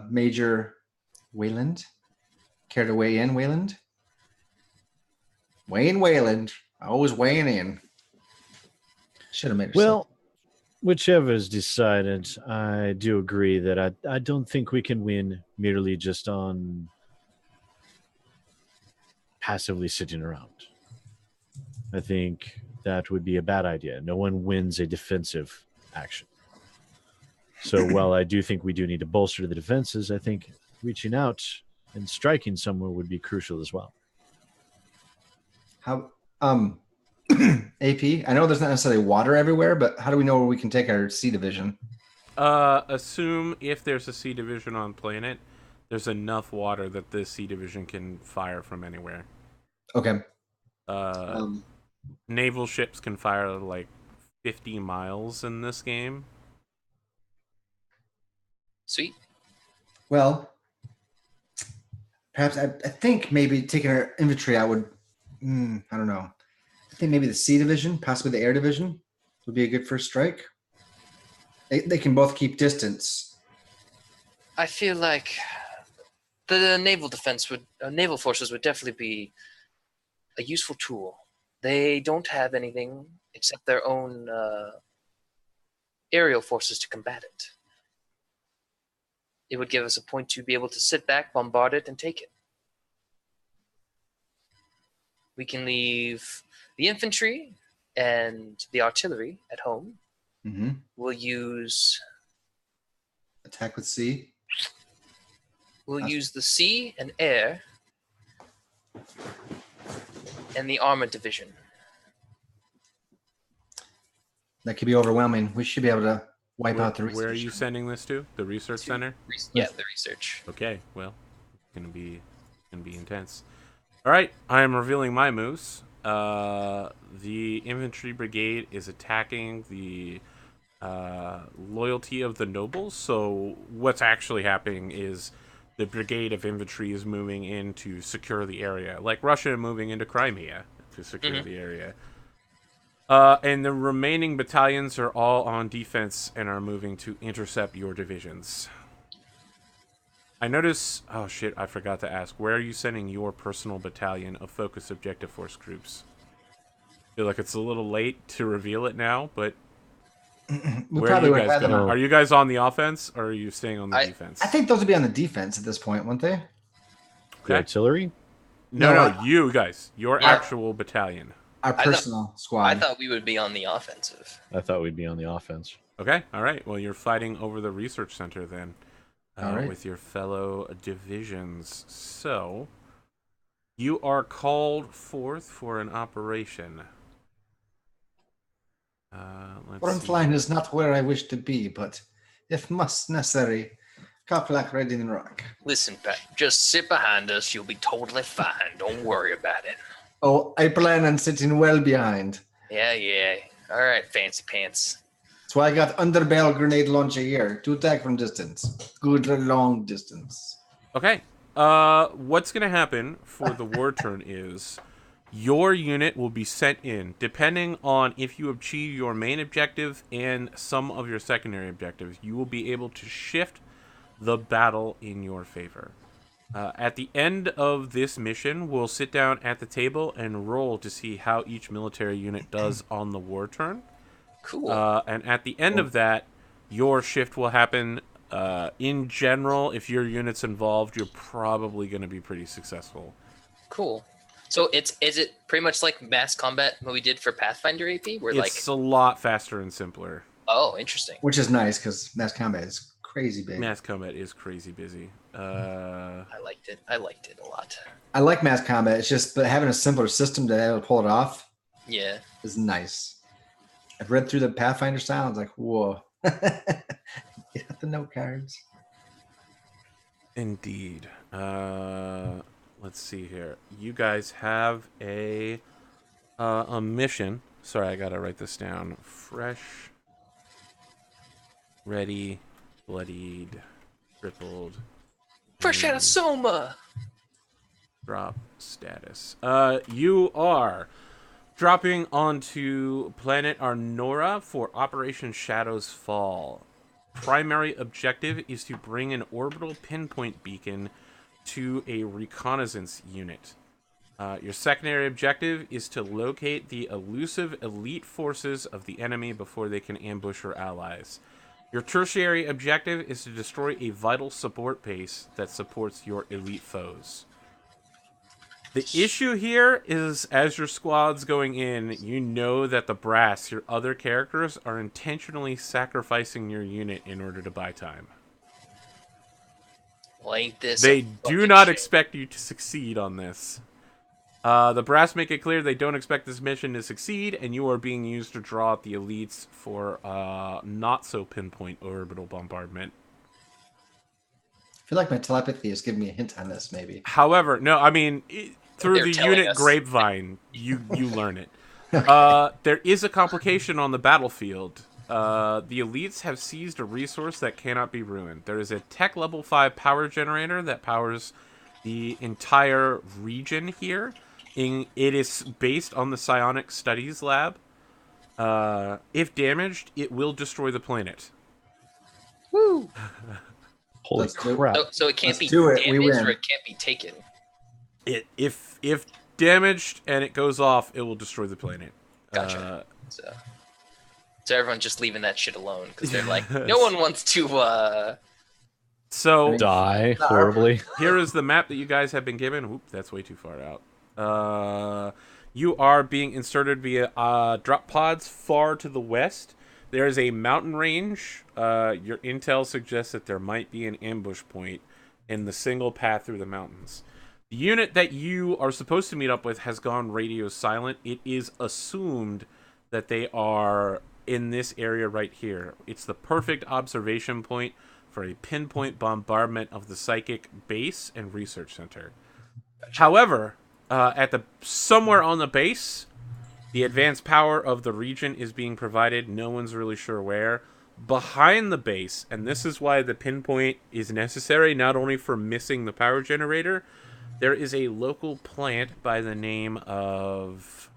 Major Wayland, care to weigh in, Wayland? Wayland, always weighing in. Should have made it. Well, whichever is decided, I do agree that I don't think we can win merely just on passively sitting around. I think that would be a bad idea. No one wins a defensive action. So while I do think we do need to bolster the defenses, I think reaching out and striking somewhere would be crucial as well. How AP? I know there's not necessarily water everywhere, but how do we know where we can take our C division? Assume if there's a C division on planet, there's enough water that the C division can fire from anywhere. Okay. Naval ships can fire like 50 miles in this game. Sweet. Well, perhaps I think maybe taking our infantry out would. I don't know. I think maybe the C division, possibly the air division, would be a good first strike. They can both keep distance. I feel like the naval naval forces would definitely be a useful tool. They don't have anything except their own aerial forces to combat it. It would give us a point to be able to sit back, bombard it, and take it. We can leave the infantry and the artillery at home. Mm-hmm. We'll use Attack with C. We'll use the sea and air and the armor division. That could be overwhelming. We should be able to wipe out the research. Where are you sending this to? The research center? Yeah, the research. Okay, well, it's gonna be intense. All right, I am revealing my moves. The infantry brigade is attacking the loyalty of the nobles. So what's actually happening is the brigade of infantry is moving in to secure the area, like Russia moving into Crimea to secure the area. And the remaining battalions are all on defense and are moving to intercept your divisions. I notice... Oh, shit, I forgot to ask. Where are you sending your personal battalion of Focus Objective Force groups? I feel like it's a little late to reveal it now, but... Where are you guys going? Are you guys on the offense, or are you staying on the defense? I think those would be on the defense at this point, wouldn't they? The artillery? No, you guys, your Yeah. actual battalion. Our personal squad. I thought we would be on the offensive. I thought we'd be on the offense. Okay, all right. Well, you're fighting over the research center then, All right. with your fellow divisions. So, you are called forth for an operation. Front line is not where I wish to be, but if must necessary, Kaplak ready in rock. Listen, Pat, just sit behind us. You'll be totally fine. Don't worry about it. Oh, I plan on sitting well behind. Yeah. All right, fancy pants. That's why I got underbarrel grenade launcher here to attack from distance. Good long distance. Okay. What's going to happen for the war turn is your unit will be sent in, depending on if you achieve your main objective and some of your secondary objectives. You will be able to shift the battle in your favor. At the end of this mission, we'll sit down at the table and roll to see how each military unit does on the war turn. Cool. And at the end of that, your shift will happen. In general, if your unit's involved, you're probably going to be pretty successful. Cool. So is it pretty much like mass combat what we did for Pathfinder AP? Where It's a lot faster and simpler. Oh, interesting. Which is nice because mass combat is crazy big. Mass combat is crazy busy. I liked it. I liked it a lot. I like mass combat. It's just but having a simpler system to be able to pull it off Yeah. is nice. I've read through the Pathfinder style. I was like, whoa. Get out the note cards. Indeed. Let's see here. You guys have a mission. Sorry, I gotta write this down. Fresh, ready, bloodied, crippled. Fresh out of Soma. Drop status. You are dropping onto planet Arnora for Operation Shadow's Fall. Primary objective is to bring an orbital pinpoint beacon to a reconnaissance unit. Your secondary objective is to locate the elusive elite forces of the enemy before they can ambush your allies. Your tertiary objective is to destroy a vital support base that supports your elite foes. The issue here is, as your squad's going in, you know that the brass, your other characters, are intentionally sacrificing your unit in order to buy time. Well, ain't this They a do fucking not shame? expect you to succeed on this. The brass make it clear they don't expect this mission to succeed, and you are being used to draw out the elites for not-so-pinpoint orbital bombardment. I feel like my telepathy is giving me a hint on this, maybe. However, no, I mean, through They're the telling unit us. grapevine, you learn it. There is a complication on the battlefield. The elites have seized a resource that cannot be ruined. There is a tech level 5 power generator that powers the entire region here. It is based on the psionic studies lab. If damaged, it will destroy the planet. Woo! Holy Let's do it. crap. So it can't Let's be do it. We damaged win. or it can't be taken. If damaged and it goes off, it will destroy the planet. Gotcha. So everyone's just leaving that shit alone because they're like, no one wants to. So Die horribly. here is the map that you guys have been given. Oop, that's way too far out. You are being inserted via drop pods far to the west. There is a mountain range. Your intel suggests that there might be an ambush point in the single path through the mountains. The unit that you are supposed to meet up with has gone radio silent. It is assumed that they are in this area right here. It's the perfect observation point for a pinpoint bombardment of the psychic base and research center. However, somewhere on the base, the advanced power of the region is being provided. No one's really sure where. Behind the base, and this is why the pinpoint is necessary, not only for missing the power generator, there is a local plant by the name of...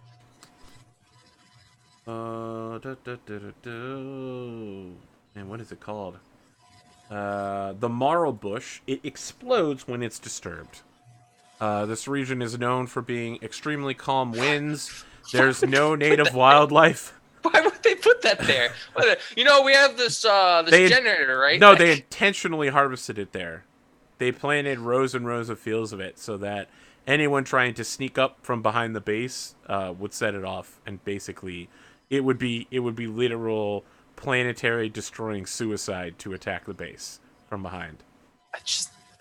And what is it called? The marl bush. It explodes when it's disturbed. This region is known for being extremely calm winds. There's no native wildlife. Why would they put that there? We have this They- generator, right? No, they intentionally harvested it there. they planted rows and rows of fields of it so that anyone trying to sneak up from behind the base would set it off, and basically it would be literal planetary destroying suicide to attack the base from behind.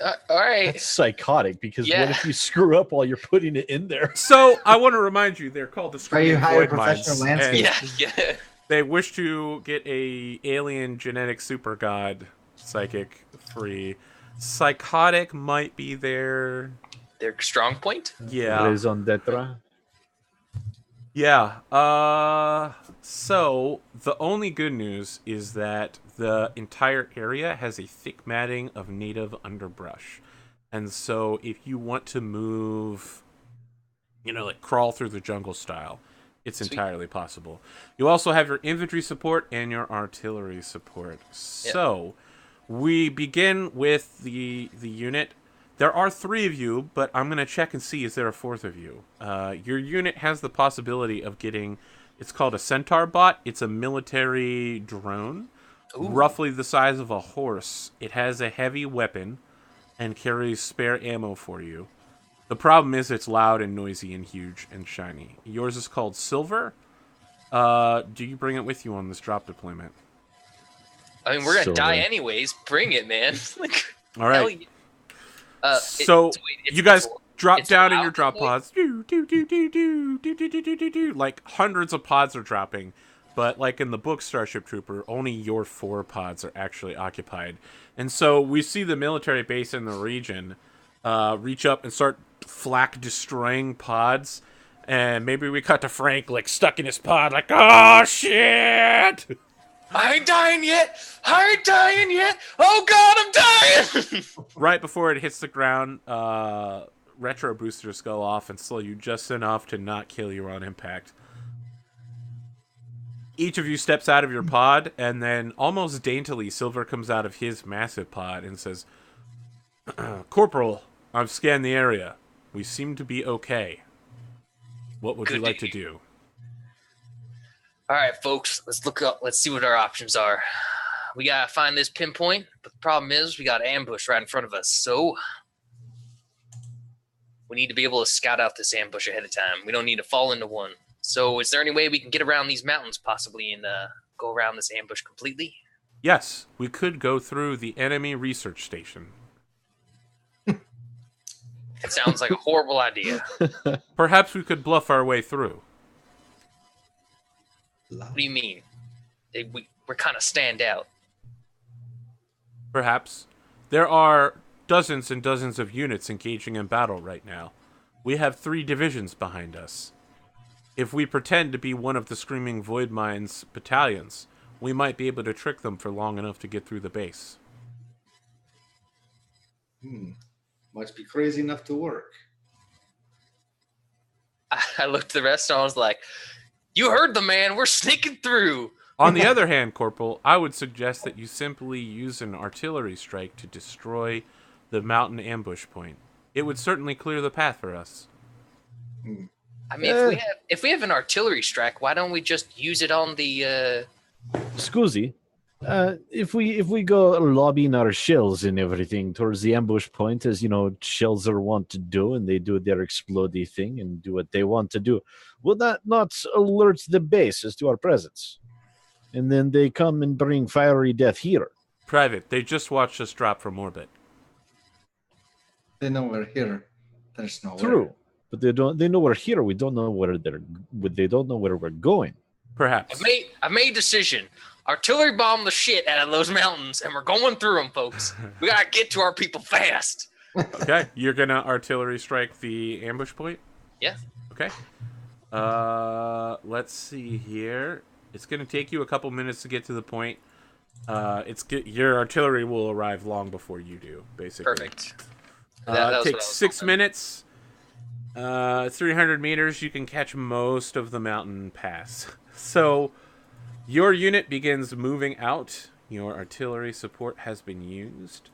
All right. That's psychotic, because Yeah. what if you screw up while you're putting it in there? So I want to remind you, they're called the you Screaming hire Void Mines, professional and landscape. Yeah. they wish to get a alien genetic super god psychic free. Psychotic might be their strong point. yeah. Raison d'etre. Yeah. So the only good news is that the entire area has a thick matting of native underbrush. And so if you want to move, like crawl through the jungle style, it's Sweet. entirely possible. You also have your infantry support and your artillery support. So we begin with the unit. There are 3 of you, but I'm going to check and see, is there a 4th of you? Your unit has the possibility of getting, it's called a Centaur bot. It's a military drone, roughly the size of a horse. It has a heavy weapon and carries spare ammo for you. The problem is it's loud and noisy and huge and shiny. Yours is called Silver. Do you bring it with you on this drop deployment? I mean, we're gonna So, die anyways. Bring it, man. All right. So wait, You guys drop it's down in loud your drop noise? pods. Like hundreds of pods are dropping, but like in the book Starship Trooper, only your 4 pods are actually occupied. And so we see the military base in the region reach up and start flak destroying pods. And maybe we cut to Frank like stuck in his pod, like, oh shit! I ain't dying yet. Oh God, I'm dying. Right before it hits the ground, retro boosters go off and slow you just enough to not kill you on impact. Each of you steps out of your pod, and then almost daintily, Silver comes out of his massive pod and says, Corporal, I've scanned the area. We seem to be okay. What would Good you like to to do? All right, folks, let's look up. Let's see what our options are. We gotta find this pinpoint, but the problem is we got an ambush right in front of us. So we need to be able to scout out this ambush ahead of time. We don't need to fall into one. So is there any way we can get around these mountains possibly and go around this ambush completely? Yes, we could go through the enemy research station. It sounds like a horrible idea. Perhaps we could bluff our way through. What do you mean? We're kind of stand out. Perhaps. There are dozens and dozens of units engaging in battle right now. We have 3 divisions behind us. If we pretend to be one of the Screaming Void Mines battalions, we might be able to trick them for long enough to get through the base. Must be crazy enough to work. I looked at the rest and I was like, you heard the man. We're sneaking through. On the other hand, Corporal, I would suggest that you simply use an artillery strike to destroy the mountain ambush point. It would certainly clear the path for us. I mean, if we have an artillery strike, why don't we just use it on the? Scusi, if we go lobbing our shells and everything towards the ambush point, as shells are wont to do, and they do their explodey thing and do what they want to do, will that not alert the base as to our presence? And then they come and bring fiery death here. Private, they just watched us drop from orbit. They know we're here. There's no True, but they know we're here. We don't know they don't know where we're going. Perhaps. I made a decision. Artillery bomb the shit out of those mountains, and we're going through them, folks. We gotta get to our people fast. Okay, you're gonna artillery strike the ambush point? Yeah. Okay. Let's see here. It's gonna take you a couple minutes to get to the point. Your artillery will arrive long before you do, basically. Perfect. It takes 6 minutes. 300 meters. You can catch most of the mountain pass. So, your unit begins moving out. Your artillery support has been used.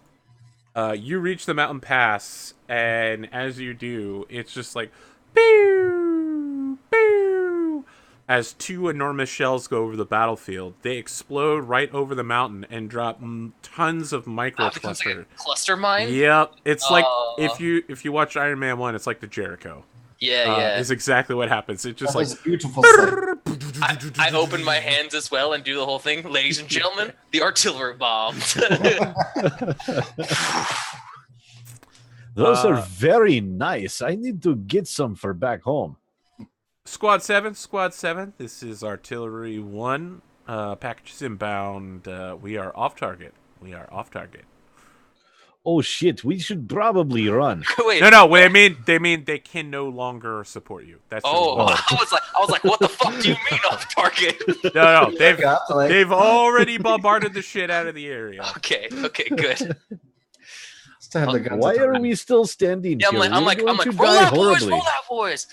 You reach the mountain pass, and as you do, it's just like, pew, pew, as two enormous shells go over the battlefield. They explode right over the mountain and drop tons of micro Becomes like cluster. a cluster mine. Yep, it's like if you watch Iron Man 1, it's like the Jericho. Yeah. Is exactly what happens. It just That like was a beautiful sight. I open my hands as well and do the whole thing. Ladies and gentlemen, the artillery bomb. Those are very nice. I need to get some for back home. Squad 7. This is Artillery 1. Packages inbound. We are off target. Oh shit, we should probably run. Wait. No. They mean they can no longer support you. That's I was like, what the fuck do you mean off target? no. Got to, like, They've already bombarded the shit out of the area. Okay, good. still have the guns. Why are we still standing Yeah, here? I'm like, We're going to roll die out, boys, horribly. roll out, boys.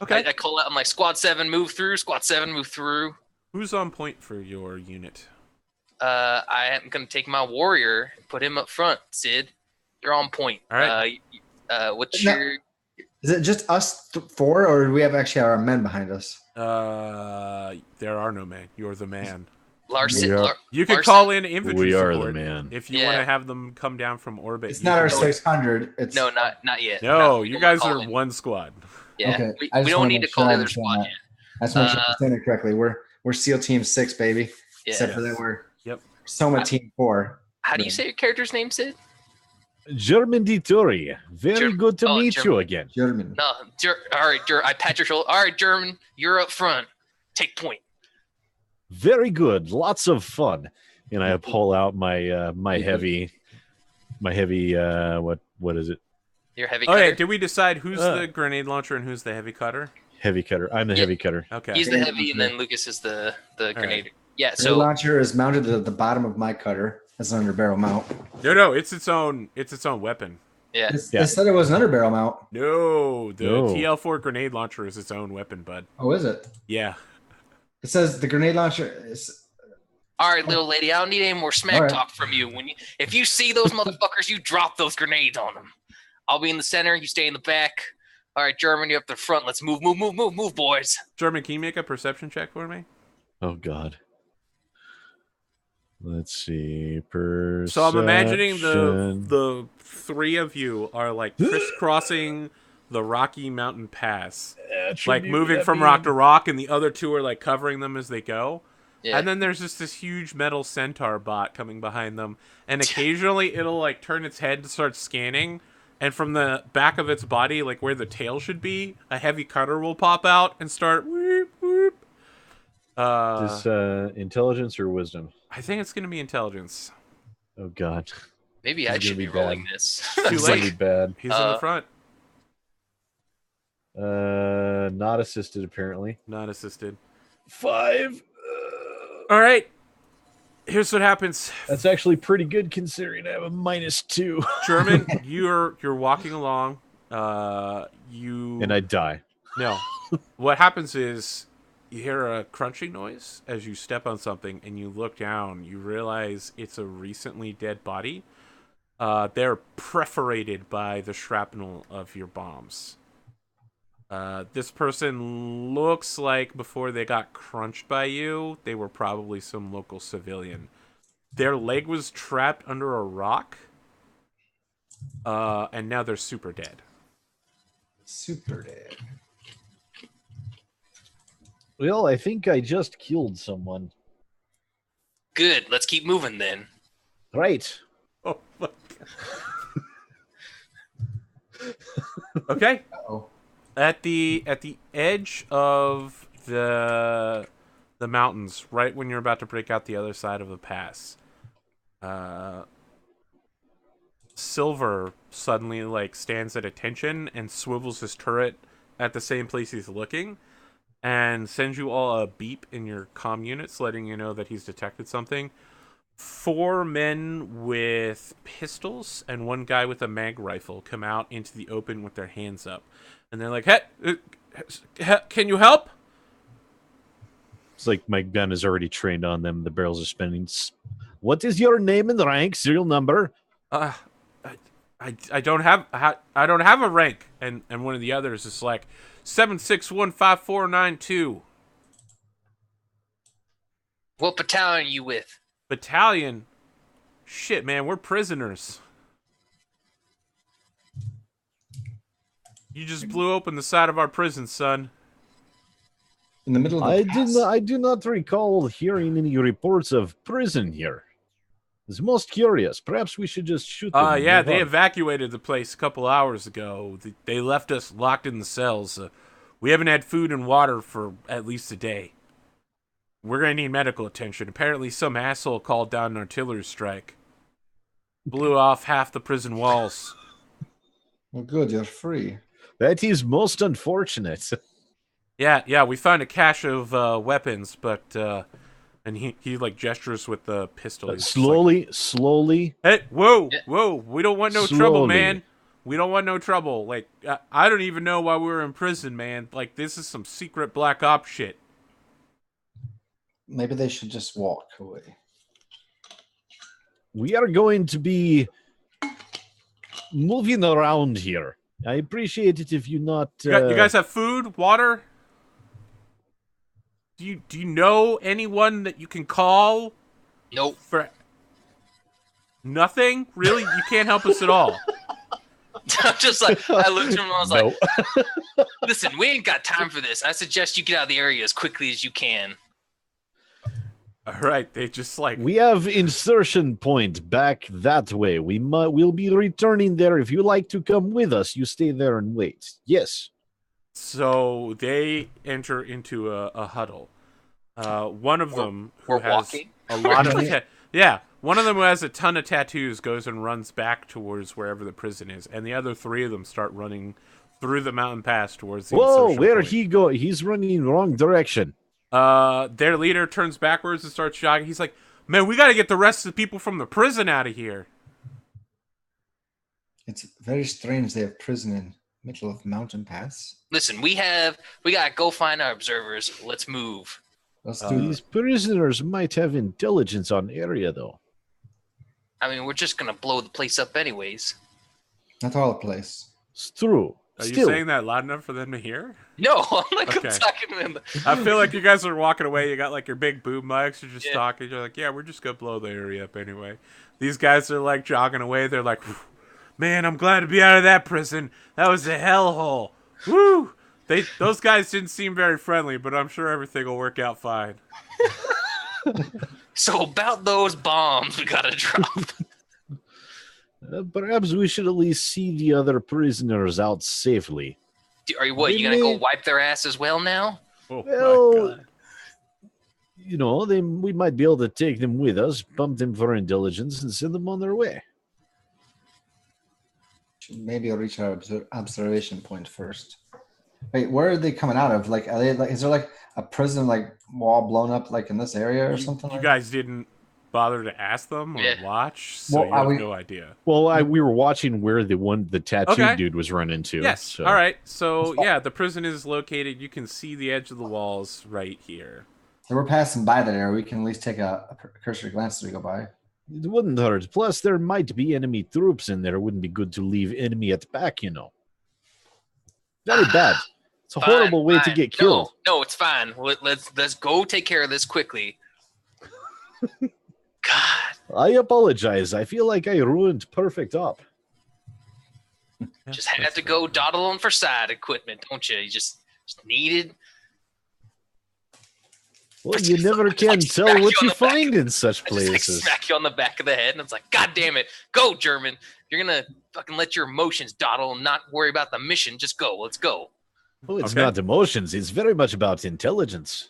Okay. I call out. I'm like, Squad 7, move through. Squad 7, move through. Who's on point for your unit? I am gonna take my warrior, put him up front. Sid, you're on point. All right. What's No. your? Is it just us four, or do we have actually our men behind us? There are no men. You're the man. Larson? We are- You can Larson? call in infantry We are support the man. if you Yeah. want to have them come down from orbit. It's you not can our go- 600. It's No, not yet. No, No, you we'll guys call are in. one squad. Yeah, Okay. we I just don't wanna need to make call sure the I other understand squad that. yet. That's what you're saying it correctly. We're SEAL Team 6, baby. Yeah. Except for that we're Yep. Soma Team 4. How do you say your character's name, Sid? German Dittori. Very good to meet German. you again. German. No, all right, I pat your shoulder. All right, German, you're up front. Take point. Very good. Lots of fun. And I pull out my my heavy what is it? You're heavy. Okay, cutter. did we decide who's the grenade launcher and who's the heavy cutter? Heavy cutter. I'm the Yeah. heavy cutter. Okay. He's the heavy, and then Lucas is the grenade. Yeah. The So launcher is mounted to the bottom of my cutter. That's an underbarrel mount. No, it's its own weapon. yeah. Yeah. They said it was an underbarrel mount. No, the No. TL4 grenade launcher is its own weapon, bud. Oh, is it? Yeah. It says the grenade launcher is. All right, little lady. I don't need any more smack All right. talk from you. If you see those motherfuckers, you drop those grenades on them. I'll be in the center. You stay in the back. All right, German, you're up the front. Let's move, boys. German, can you make a perception check for me? Oh God. Let's see. Perception. So I'm imagining the three of you are like crisscrossing the Rocky Mountain Pass, like moving from rock to rock, and the other two are like covering them as they go. Yeah. And then there's just this huge metal centaur bot coming behind them, and occasionally it'll like turn its head to start scanning, and from the back of its body, like where the tail should be, a heavy cutter will pop out and start whoop whoop. Is intelligence or wisdom? I think it's gonna be intelligence. Oh God. Maybe This I is should gonna be be bad. rolling this. Too It's gonna be late. bad. He's in the front, Not assisted apparently. not assisted. 5. All right. Here's what happens. That's actually pretty good considering I have a -2. German, you're walking along. And I die. No. What happens is you hear a crunching noise as you step on something, and you look down. You realize it's a recently dead body. They're perforated by the shrapnel of your bombs. This person looks like before they got crunched by you, they were probably some local civilian. Their leg was trapped under a rock, and now they're super dead. Super dead. Well, I think I just killed someone. Good. Let's keep moving then. Right. Oh my god. Okay. Oh. At the edge of the mountains, right when you're about to break out the other side of the pass, Silver suddenly like stands at attention and swivels his turret at the same place he's looking, and sends you all a beep in your comm units, letting you know that he's detected something. 4 men with pistols and 1 guy with a mag rifle come out into the open with their hands up. And they're like, hey, can you help? It's like my gun is already trained on them. The barrels are spinning. What is your name and rank, serial number? I don't have a rank. And one of the others is like 7615492. What battalion are you with? Battalion? Shit, man, we're prisoners. You just blew open the side of our prison, son. In the middle of the pass. I do not recall hearing any reports of prison here. It's most curious. Perhaps we should just shoot them. and Yeah, move they on. evacuated the place a couple hours ago. They left us locked in the cells. We haven't had food and water for at least a day. We're gonna need medical attention. Apparently some asshole called down an artillery strike. Blew off half the prison walls. Well, good, you're free. That is most unfortunate. Yeah, we found a cache of weapons, but and he like gestures with the pistol. He's just like, Slowly. hey, whoa, Yeah. whoa! We don't want no trouble, Slowly. man. We don't want no trouble. Like I don't even know why we were in prison, man. Like this is some secret black ops shit. Maybe they should just walk away. We are going to be moving around here. I appreciate it if you not. You guys have food, water? Do you know anyone that you can call Nope. for nothing? Really? You can't help us at all. I'm just like, I looked at him and I was No. like, listen, we ain't got time for this. I suggest you get out of the area as quickly as you can. All right, they just like We have insertion point back that way. We'll be returning there. If you like to come with us, you stay there and wait. Yes. so they enter into a huddle. One of them who we're has walking? a lot of one of them who has a ton of tattoos goes and runs back towards wherever the prison is, and the other three of them start running through the mountain pass towards the Whoa, insertion where point. he go? He's running wrong direction. Their leader turns backwards and starts jogging. He's like, man, we got to get the rest of the people from the prison out of here. It's very strange they have prison in middle of mountain pass. Listen, we gotta go find our observers. Let's move. Let's do These prisoners might have intelligence on area, though. I mean, we're just gonna blow the place up anyways. not all the place. It's true. Are you Still, saying that loud enough for them to hear? No, I'm like, Okay. I'm talking to them. I feel like you guys are walking away. You got like your big boom mics. You're just Yeah. talking. You're like, yeah, we're just going to blow the area up anyway. These guys are like jogging away. They're like, man, I'm glad to be out of that prison. That was a hellhole. Woo! Those guys didn't seem very friendly, but I'm sure everything will work out fine. So about those bombs we gotta drop. perhaps we should at least see the other prisoners out safely. Are you what? You gonna go wipe their ass as well now? Oh, Well, my God. You know, we might be able to take them with us, pump them for intelligence, and send them on their way. Maybe I'll reach our observation point first. Wait, where are they coming out of? Like, are they like? Is there like a prison like wall blown up like in this area or something? You like guys didn't bother to ask them or Yeah. watch, so Well, you have we- no idea. Well, we were watching where the tattoo Okay. dude was running to. Yes. So. All right. So yeah, the prison is located. You can see the edge of the walls right here. So we're passing by that area. We can at least take a cursory glance as we go by. It wouldn't hurt. Plus, there might be enemy troops in there. It wouldn't be good to leave enemy at the back, you know. Very bad. It's a horrible way to Fine. get killed. No, it's fine. Let's go take care of this quickly. God, I apologize. I feel like I ruined perfect op. just had to go dawdle on for side equipment, don't you? You just needed. Well, you never Just, like, can tell smack what you you on the back. find in such I just like places. smack you on the back of the head, and it's like, God damn it, go German! You're gonna fucking let your emotions dawdle and not worry about the mission. Just go. Let's go. Well, it's Okay. not emotions. It's very much about intelligence.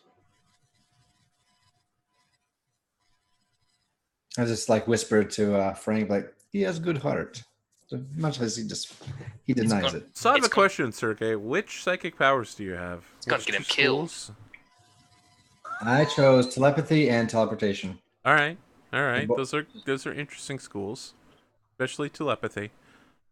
I just like whispered to Frank, like he has good heart. So much as he denies gonna- it. So I have It's a question, Sergey. Which psychic powers do you have? It's gonna Which get him two killed. schools? I chose telepathy and teleportation. All right. Bo- Those are interesting schools, especially telepathy.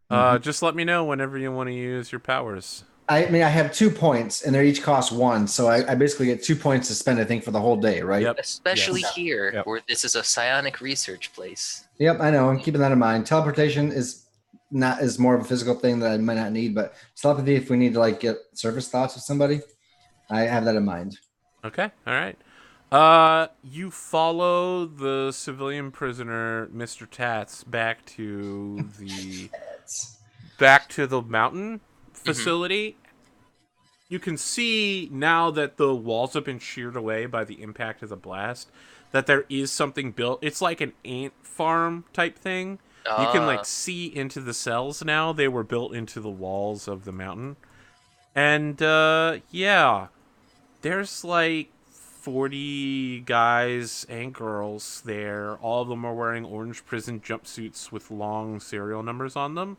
Mm-hmm. Just let me know whenever you want to use your powers. I mean, I have 2 points, and they each cost 1, so I basically get 2 points to spend, I think, for the whole day, right? Yep. Especially Yes. here, Yep. where this is a psionic research place. Yep, I know. I'm keeping that in mind. Teleportation is more of a physical thing that I might not need, but telepathy, if we need to like get surface thoughts of somebody, I have that in mind. Okay. All right. You follow the civilian prisoner, Mr. Tats, back to the mountain facility. You can see now that the walls have been sheared away by the impact of the blast that there is something built. It's like an ant farm type thing. You can like see into the cells now. They were built into the walls of the mountain. And yeah, there's like 40 guys and girls there. All of them are wearing orange prison jumpsuits with long serial numbers on them.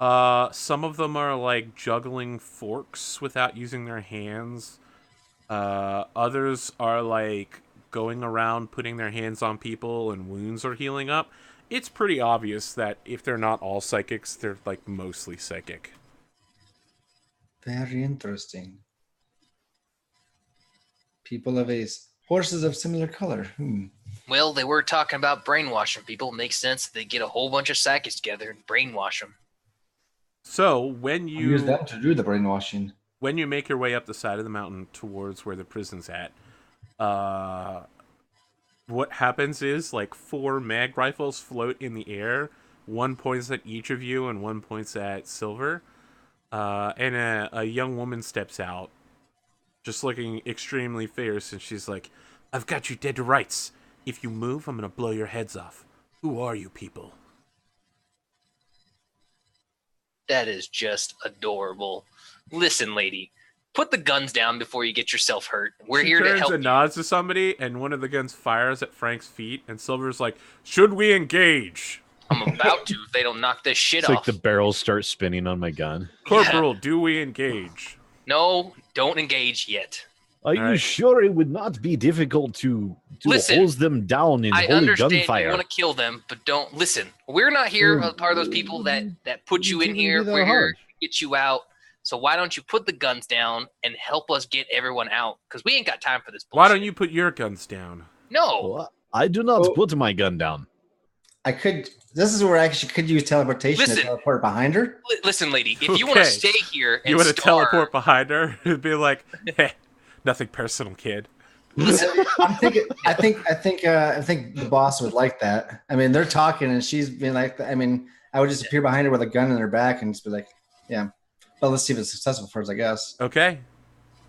Some of them are like juggling forks without using their hands. Others are like going around putting their hands on people and wounds are healing up. It's pretty obvious that if they're not all psychics, they're like mostly psychic. Very interesting. People of Ace. Horses of similar color. Well, they were talking about brainwashing people. It makes sense. They get a whole bunch of psychics together and brainwash them. So when you use them to do the brainwashing, when you make your way up the side of the mountain towards where the prison's at, what happens is like 4 mag rifles float in the air. One points at each of you, and one points at Silver. And a young woman steps out, just looking extremely fierce, and she's like, "I've got you dead to rights. If you move, I'm gonna blow your heads off. Who are you people?" That is just adorable. Listen, lady, put the guns down before you get yourself hurt. We're here to help you. She turns and nods to somebody, and one of the guns fires at Frank's feet, and Silver's like, "Should we engage?" I'm about to if they don't knock this shit It's off. like the barrels start spinning on my gun. Corporal, do we engage? No, don't engage yet. Are you sure it would not be difficult to hose them down in I holy understand gunfire? you want to kill them, but don't listen. We're not here part of those people that put you in here. We're here to get you out. So why don't you put the guns down and help us get everyone out? Because we ain't got time for this bullshit. Why don't you put your guns down? No. Well, I do not put my gun down. I could. This is where I actually could use teleportation to teleport behind her. Listen, lady, if you want to stay here and you want to teleport behind her, it'd be like, "Hey, nothing personal, kid." I'm thinking. I think the boss would like that. I mean, they're talking, and she's being like, I mean, I would just appear behind her with a gun in her back and just be like, "Yeah." Well, let's see if it's successful first, I guess. Okay.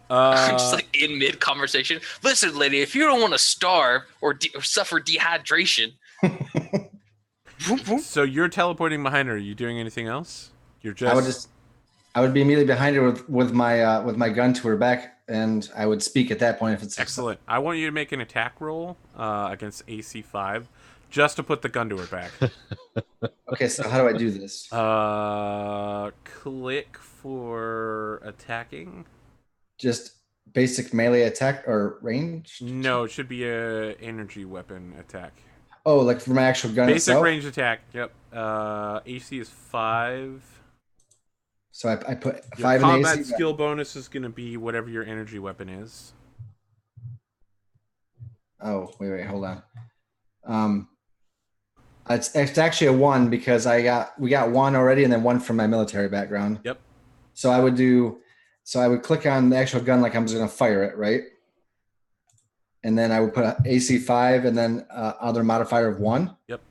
Just like in mid conversation. Listen, lady, if you don't want to starve or suffer dehydration. So you're teleporting behind her. Are you doing anything else? You're just. I would be immediately behind her with my gun to her back, and I would speak at that point if it's excellent. I want you to make an attack roll against AC 5, just to put the gun to her back. Okay, so how do I do this? Click for attacking. Just basic melee attack or range? No, it should be a energy weapon attack. Oh, like for my actual gun Basic itself? range attack, yep. AC is 5. So I put 5 your in combat AC. skill bonus is going to be whatever your energy weapon is. Oh, wait, hold on. It's actually a 1 because we got 1 already and then 1 from my military background. Yep. So I would click on the actual gun like I'm just going to fire it, right? And then I would put AC 5 and then other modifier of 1. Yep.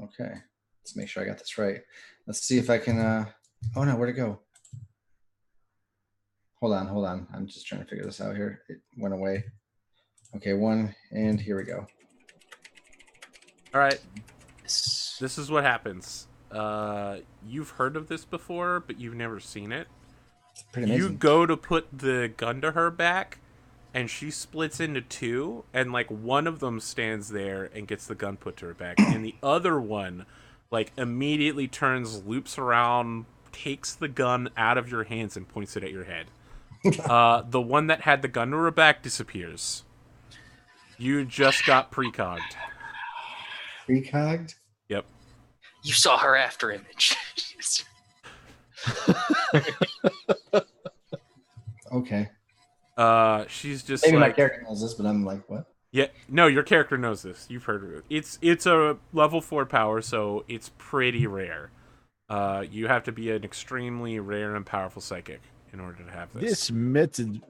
Okay. Let's make sure I got this right. Let's see if I can. Oh no, where'd it go? Hold on. I'm just trying to figure this out here. It went away. Okay, 1, and here we go. All right. This is what happens. You've heard of this before, but you've never seen it. It's pretty amazing. You go to put the gun to her back, and she splits into 2, and like one of them stands there and gets the gun put to her back, and the other one like immediately turns, loops around, takes the gun out of your hands and points it at your head. The one that had the gun to her back disappears. You just got precogged. Precogged? Yep. You saw her after image. Okay. She's just maybe like, my character knows this, but I'm like, what? Yeah, no, your character knows this. You've heard of it. It's a level 4 power, so it's pretty rare. You have to be an extremely rare and powerful psychic in order to have this. This method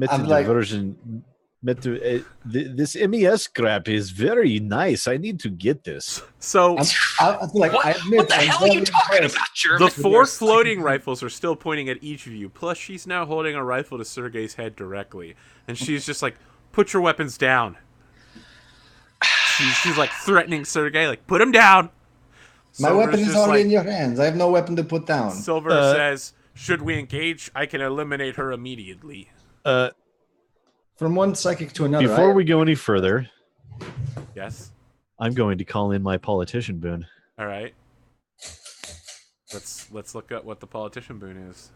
I'm like- version This MES crap is very nice. I need to get this. So I feel like What, I admit, what the I'm hell are you very talking impressed. about, German? the 4 floating rifles are still pointing at each of you. Plus, she's now holding a rifle to Sergei's head directly, and she's just like, "Put your weapons down." She's like threatening Sergei, like, "Put him down." My Silver's weapon is just already like- in your hands. I have no weapon to put down. Silver says, "Should we engage? I can eliminate her immediately." From one psychic to another. Before we go any further, Yes. I'm going to call in my politician boon. All right. Let's look at what the politician boon is.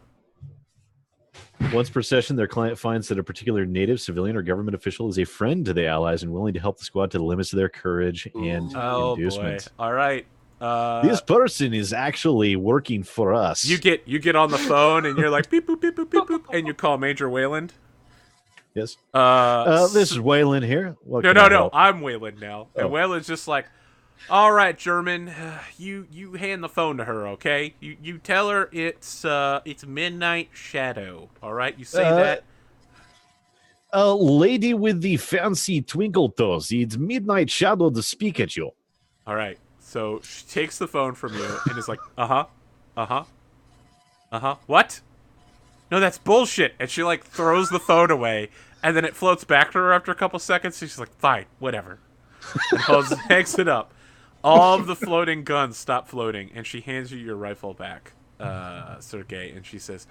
Once per session, their client finds that a particular native, civilian, or government official is a friend to the allies and willing to help the squad to the limits of their courage and Oh inducement. boy! All right. This person is actually working for us. You get on the phone and you're like beep boop beep boop beep boop, and you call Major Wayland. Yes. This This is Waylon here. What No, can I no, no. help? I'm Wayland now. And Oh. Wayland's just like, all right, German, you hand the phone to her, okay? You tell her it's midnight shadow, all right? You say that. Lady with the fancy twinkle toes. It's midnight shadow to speak at you. All right. So she takes the phone from you and is like, what? No, that's bullshit. And she like throws the phone away, and then it floats back to her after a couple seconds. So she's like, fine, whatever. And hangs it up. All of the floating guns stop floating, and she hands you your rifle back, Sergei, and she says,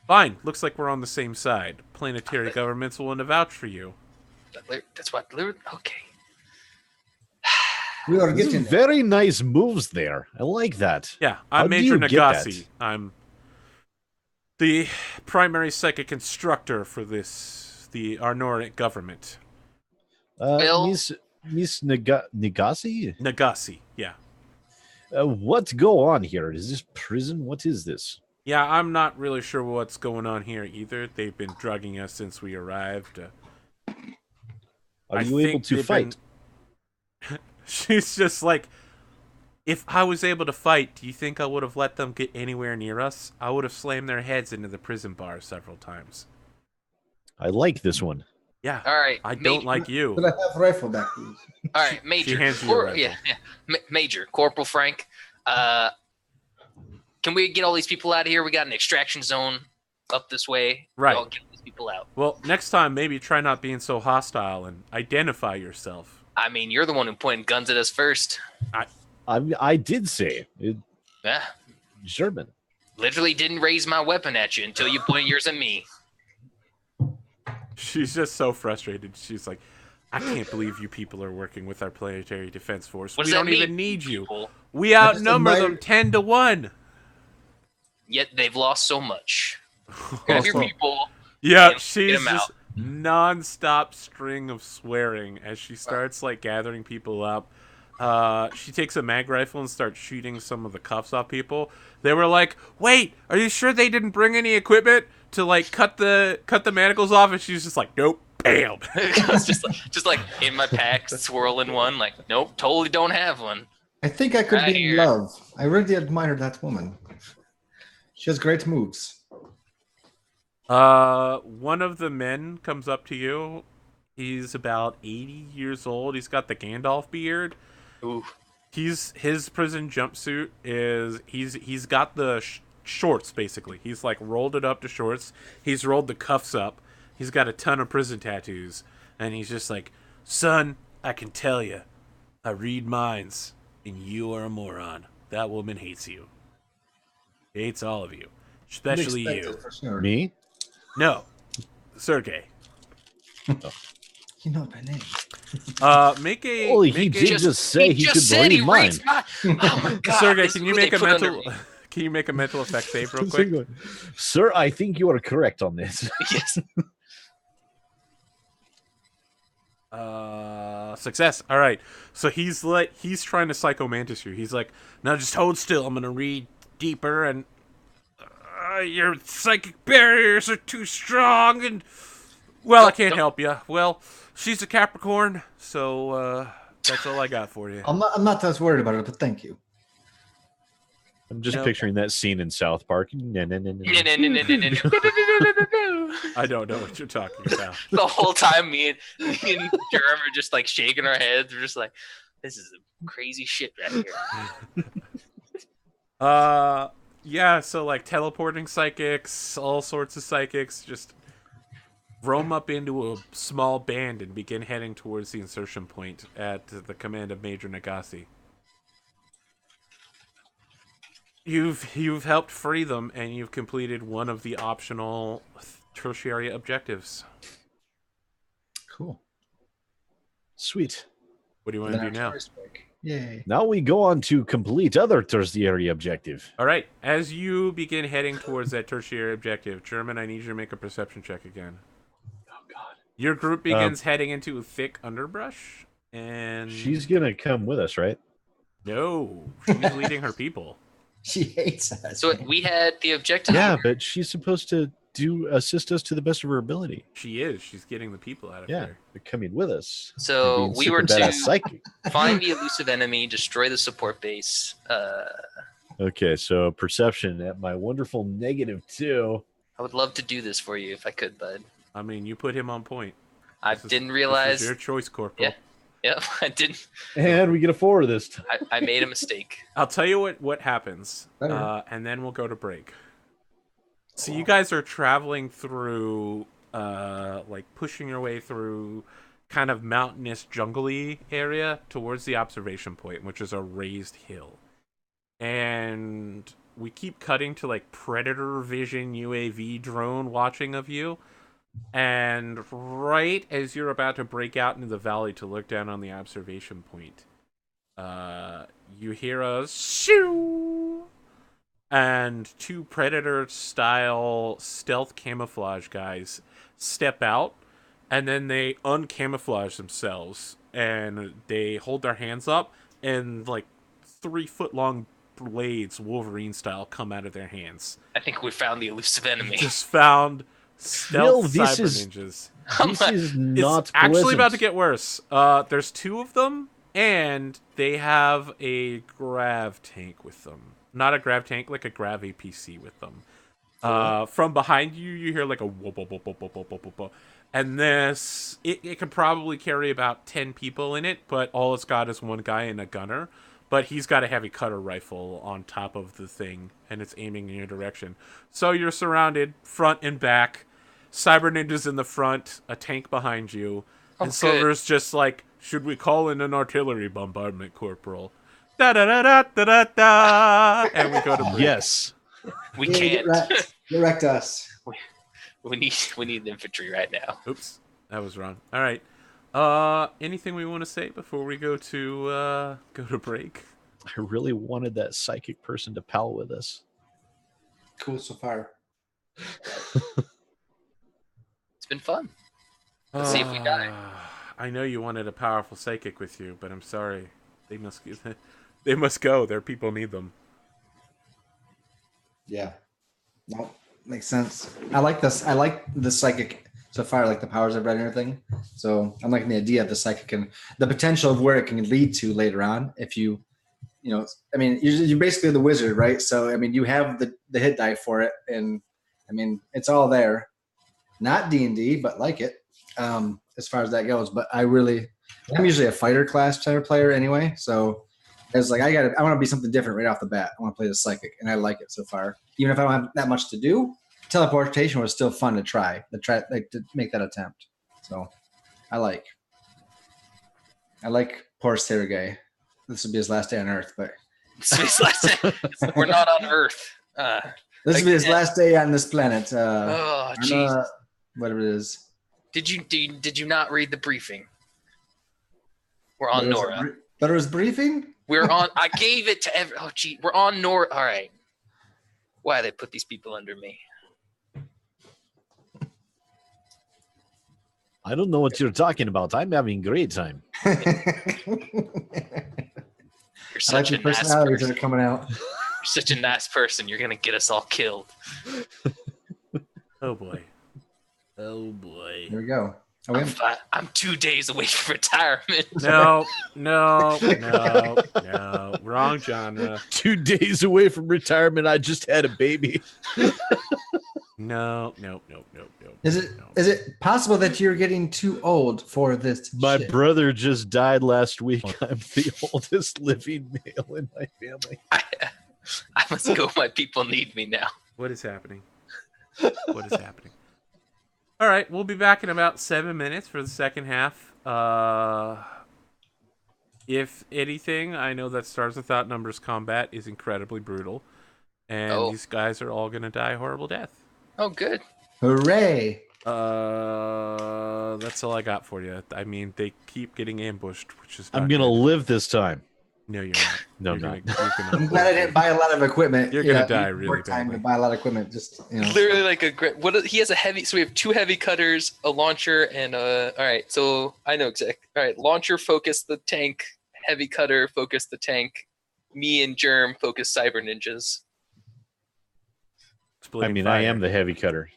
fine, looks like we're on the same side. Planetary government's willing to vouch for you. That's what. Okay. We are These getting are very nice moves there. I like that. Yeah, How I'm do Major you get Nagasi. that? I'm the primary psychic instructor for the Arnoric government. Well- Miss Nagasi? Nagasi, yeah. What go on here? Is this prison? What is this? Yeah, I'm not really sure what's going on here either. They've been drugging us since we arrived. Are you able think to they've fight? She's just like, if I was able to fight, do you think I would have let them get anywhere near us? I would have slammed their heads into the prison bar several times. I like this one. Yeah, All right. I don't like you. Could I have rifle back, please? All right, Major. She hands you a rifle. Yeah. Major Corporal Frank. Can we get all these people out of here? We got an extraction zone up this way. Right. I'll get these people out. Well, next time, maybe try not being so hostile and identify yourself. I mean, you're the one who pointed guns at us first. I did say it, Yeah. German. Literally didn't raise my weapon at you until you pointed yours at me. She's just so frustrated. She's like, I can't believe you people are working with our planetary defense force. What We does that don't even mean, need you. people? We I just outnumber admire- them 10-1. Yet they've lost so much. Grab your Also- people. Yeah, Get she's him just non-stop string of swearing as she starts like gathering people up. She takes a mag rifle and starts shooting some of the cuffs off people. They were like, "Wait, are you sure they didn't bring any equipment to like cut the manacles off?" And she's just like, "Nope." Bam. It's just like in my pack, swirling one. Like, nope, totally don't have one. I think I could Right be in here. love. I really admire that woman. She has great moves. One of the men comes up to you. He's about 80 years old. He's got the Gandalf beard. Ooh. His prison jumpsuit is he's got the shorts basically. He's like rolled it up to shorts. He's rolled the cuffs up. He's got a ton of prison tattoos, and he's just like, "Son, I can tell you, I read minds, and you are a moron. That woman hates you. She hates all of you, especially you." Unexpected for sure. Me? No, Sergey. You know my name. Make a Holy, make he a- did just say he could said he read mine. reads my. Oh my god! Sergey, this can is you what make they a put under mental? me. Can you make a mental effect save real quick? Sir, I think you are correct on this. Yes. Success. All right. So he's trying to psychomantis you. He's like, "Now just hold still. I'm gonna read deeper, and your psychic barriers are too strong, and well, I can't help you. Well, she's a Capricorn, so that's all I got for you." I'm not as worried about it, but thank you. I'm just No. picturing that scene in South Park. No. I don't know what you're talking about. The whole time, me and Jerem are just like shaking our heads. We're just like, this is some crazy shit right here. Yeah, so like teleporting psychics, all sorts of psychics, just roam up into a small band and begin heading towards the insertion point at the command of Major Nagasi. You've helped free them, and you've completed one of the optional tertiary objectives. Cool. Sweet. What do you want to do now? Yay. Now we go on to complete other tertiary objective. All right, as you begin heading towards that tertiary objective, German, I need you to make a perception check again. Oh, God. Your group begins heading into thick underbrush, and She's going to come with us, right? no, she's leading her people. She hates us. So we had the objective. Yeah, but she's supposed to assist us to the best of her ability. She is. She's getting the people out of Yeah, there. they're coming with us. So They're being we super were badass to psychic. find the elusive enemy, destroy the support base. Okay, so perception at my wonderful -2. I would love to do this for you if I could, bud. I mean, you put him on point. I didn't realize. This is your choice, Corporal. Yeah. Yep, I didn't. And we get a 4 this time. I made a mistake. I'll tell you what happens, Better. and then we'll go to break. So you guys are traveling through, like pushing your way through kind of mountainous, jungly area towards the observation point, which is a raised hill. And we keep cutting to like predator vision UAV drone watching of you. And right as you're about to break out into the valley to look down on the observation point, you hear a shoo, and 2 predator-style stealth camouflage guys step out, and then they uncamouflage themselves, and they hold their hands up, and like 3-foot-long blades, Wolverine style, come out of their hands. I think we found the elusive enemy. Just found stealth This cyber is- ninjas. This is not It's actually pleasant. about to get worse. There's 2 of them, and they have a grav tank with them. Not a grav tank, like a grav APC with them. From behind you, you hear like a whoop, whoop, whoop, whoop, whoop, whoop, whoop, whoop. And this, it could probably carry about 10 people in it, but all it's got is 1 guy and a gunner. But he's got a heavy cutter rifle on top of the thing, and it's aiming in your direction. So you're surrounded, front and back. Cyber ninjas in the front, a tank behind you. Oh, and Silver's just like, should we call in an artillery bombardment, Corporal? Da-da-da-da-da-da-da. And we go to break. Yes. We Yeah, can't. You wrecked us. We need infantry right now. Oops, that was wrong. All right. Anything we want to say before we go to break? I really wanted that psychic person to pal with us. Cool so far. It's been fun. Let's see if we die. I know you wanted a powerful psychic with you, but I'm sorry. They must go. Their people need them. Yeah. No, makes sense. I like this. I like the psychic so far, like the powers I've read and everything. So I'm liking the idea of the psychic and the potential of where it can lead to later on. If you know, I mean, you're basically the wizard, right? So, I mean, you have the hit die for it. And I mean, it's all there. Not D&D, but like it, as far as that goes. But I'm usually a fighter class type of player anyway. So it's like, I want to be something different right off the bat. I want to play the psychic, and I like it so far. Even if I don't have that much to do, teleportation was still fun to try to make that attempt. So I like poor Sergei. This would be his last day on Earth, but We're not on Earth. this would be his last day on this planet. Oh, jeez. Whatever it is. Did you not read the briefing? We're on Nora. But it was briefing? We're on. I gave it to every. Oh, gee, we're on Nora. All right. Why they put these people under me? I don't know what you're talking about. I'm having a great time. You're I like such the a nice personalities that person. are coming out. You're such a nice person. You're gonna get us all killed. Oh boy. Oh boy. There we go. I'm 2 days away from retirement. No. Wrong genre. 2 days away from retirement. I just had a baby. No. Is it possible that you're getting too old for this? My shit? brother just died last week. I'm the oldest living male in my family. I must go. My people need me now. What is happening? All right, we'll be back in about 7 minutes for the second half. If anything, I know that Stars Without Numbers combat is incredibly brutal, and these guys are all going to die a horrible death. Oh, good. Hooray! That's all I got for you. I mean, they keep getting ambushed, which is not I'm going to good. live this time. No, you're not. No, you're I'm gonna, I'm glad I didn't buy a lot of equipment. You're gonna die really more time badly. to buy a lot of equipment. Just Literally like a great. He has a heavy. So we have 2 heavy cutters, a launcher, and all right. So I know exactly. All right, launcher focus the tank. Heavy cutter focus the tank. Me and Germ focus cyber ninjas. Splitting I mean, fire. I am the heavy cutter.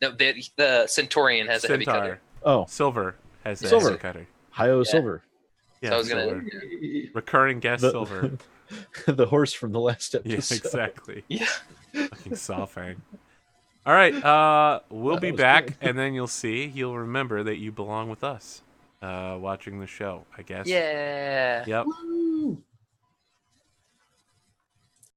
No, the Centaurian has a heavy Centaur. cutter. Oh, Silver has the Silver. heavy cutter. Hi-Yo Yeah. Silver. Yeah, So I was gonna. Silver. Recurring guest Silver. The horse from the last Yeah, episode. exactly. Yeah. Fucking Sawfang. All right, we'll be was back, good. and then you'll remember that you belong with us, watching the show. I guess. Yeah. Yep. Woo!